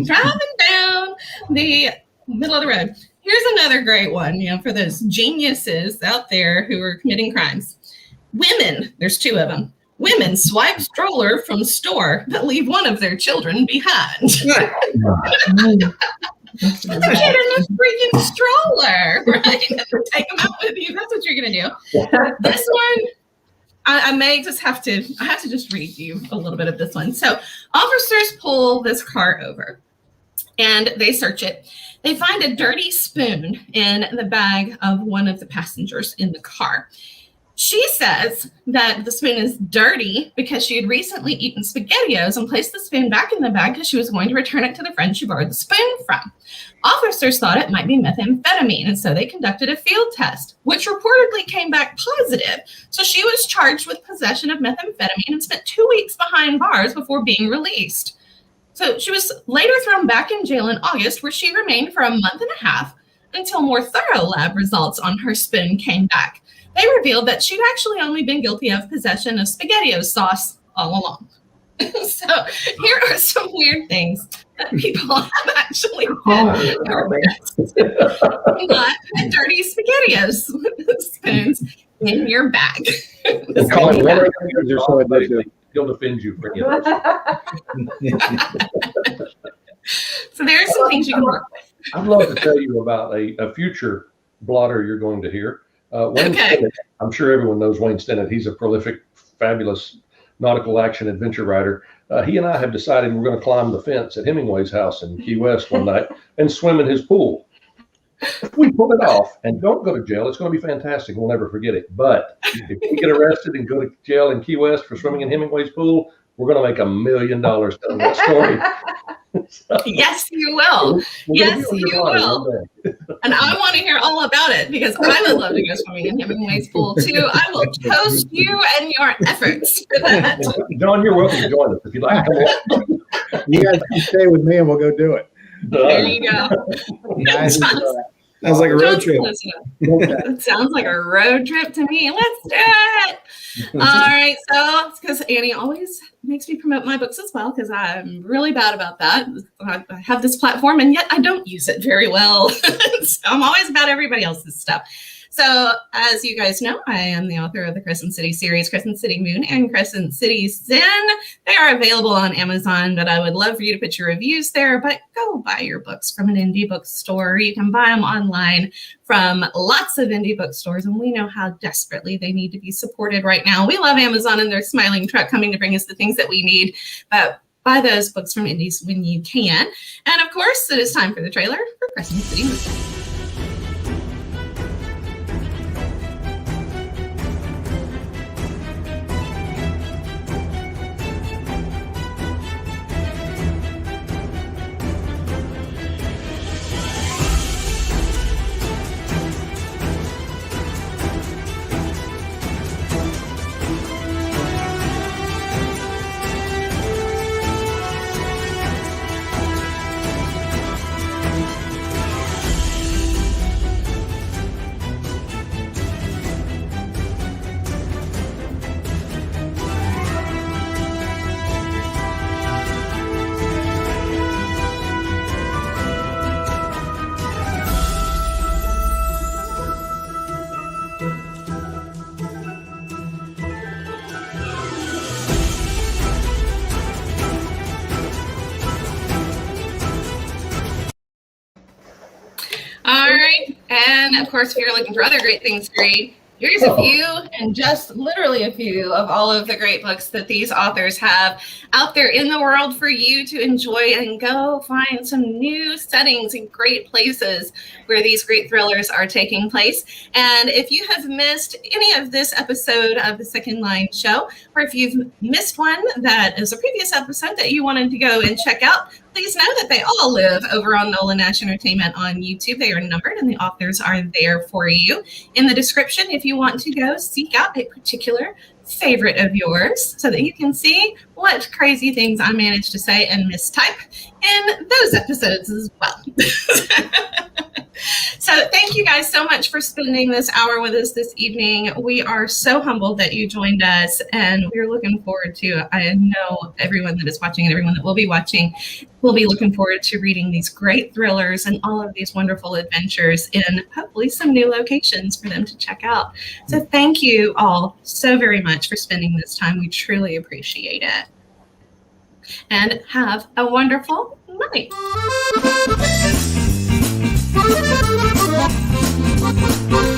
Driving down the middle of the road. Here's another great one, for those geniuses out there who are committing crimes. Women, there's 2 of them. Women swipe stroller from store but leave one of their children behind. Put the kid in the freaking stroller, right? Take them out with you. That's what you're gonna do. This one, I may just have to. I have to just read you a little bit of this one. So, officers pull this car over, and they search it. They find a dirty spoon in the bag of one of the passengers in the car. She says that the spoon is dirty because she had recently eaten SpaghettiOs and placed the spoon back in the bag because she was going to return it to the friend she borrowed the spoon from. Officers thought it might be methamphetamine, and so they conducted a field test, which reportedly came back positive. So she was charged with possession of methamphetamine and spent 2 weeks behind bars before being released. So she was later thrown back in jail in August, where she remained for a month and a half until more thorough lab results on her spoon came back. They revealed that she'd actually only been guilty of possession of SpaghettiOs sauce all along. So here are some weird things that people have actually done. Not dirty SpaghettiOs spoons in your bag. He'll defend you for it. So there are some things you can work with. I'd love to tell you about a future blotter you're going to hear. Wayne Stennett, I'm sure everyone knows Wayne Stennett. He's a prolific, fabulous nautical action adventure writer. He and I have decided we're going to climb the fence at Hemingway's house in Key West one night and swim in his pool. We pull it off and don't go to jail. It's going to be fantastic. We'll never forget it. But if we get arrested and go to jail in Key West for swimming in Hemingway's pool, we're going to make $1 million telling that story. Yes, you will. Yes, you will. And I want to hear all about it because I would love to go swimming in Hemingway's pool too. I will toast you and your efforts for that. John, you're welcome to join us if you'd like to come on. You guys can stay with me and we'll go do it. There you go. Sounds like a road trip. It sounds like a road trip to me. Let's do it. All right. So, because Annie always makes me promote my books as well, because I'm really bad about that. I have this platform and yet I don't use it very well. So I'm always about everybody else's stuff. So as you guys know, I am the author of the Crescent City series, Crescent City Moon and Crescent City Zen. They are available on Amazon, but I would love for you to put your reviews there. But go buy your books from an indie bookstore. You can buy them online from lots of indie bookstores, and we know how desperately they need to be supported right now. We love Amazon and their smiling truck coming to bring us the things that we need. But buy those books from indies when you can. And of course, it is time for the trailer for Crescent City Moon. All right. And of course, if you're looking for other great things to read, here's a few, and just literally a few of all of the great books that these authors have out there in the world for you to enjoy, and go find some new settings and great places where these great thrillers are taking place. And if you have missed any of this episode of the Second Line Show, or if you've missed one that is a previous episode that you wanted to go and check out, please know that they all live over on Nola Nash Entertainment on YouTube. They are numbered and the authors are there for you. In the description, if you want to go seek out a particular favorite of yours so that you can see what crazy things I managed to say and mistype in those episodes as well. So thank you guys so much for spending this hour with us this evening. We are so humbled that you joined us, and we're looking forward to, I know everyone that is watching and everyone that will be watching will be looking forward to reading these great thrillers and all of these wonderful adventures in hopefully some new locations for them to check out. So thank you all so very much for spending this time. We truly appreciate it. And have a wonderful night. Thank you.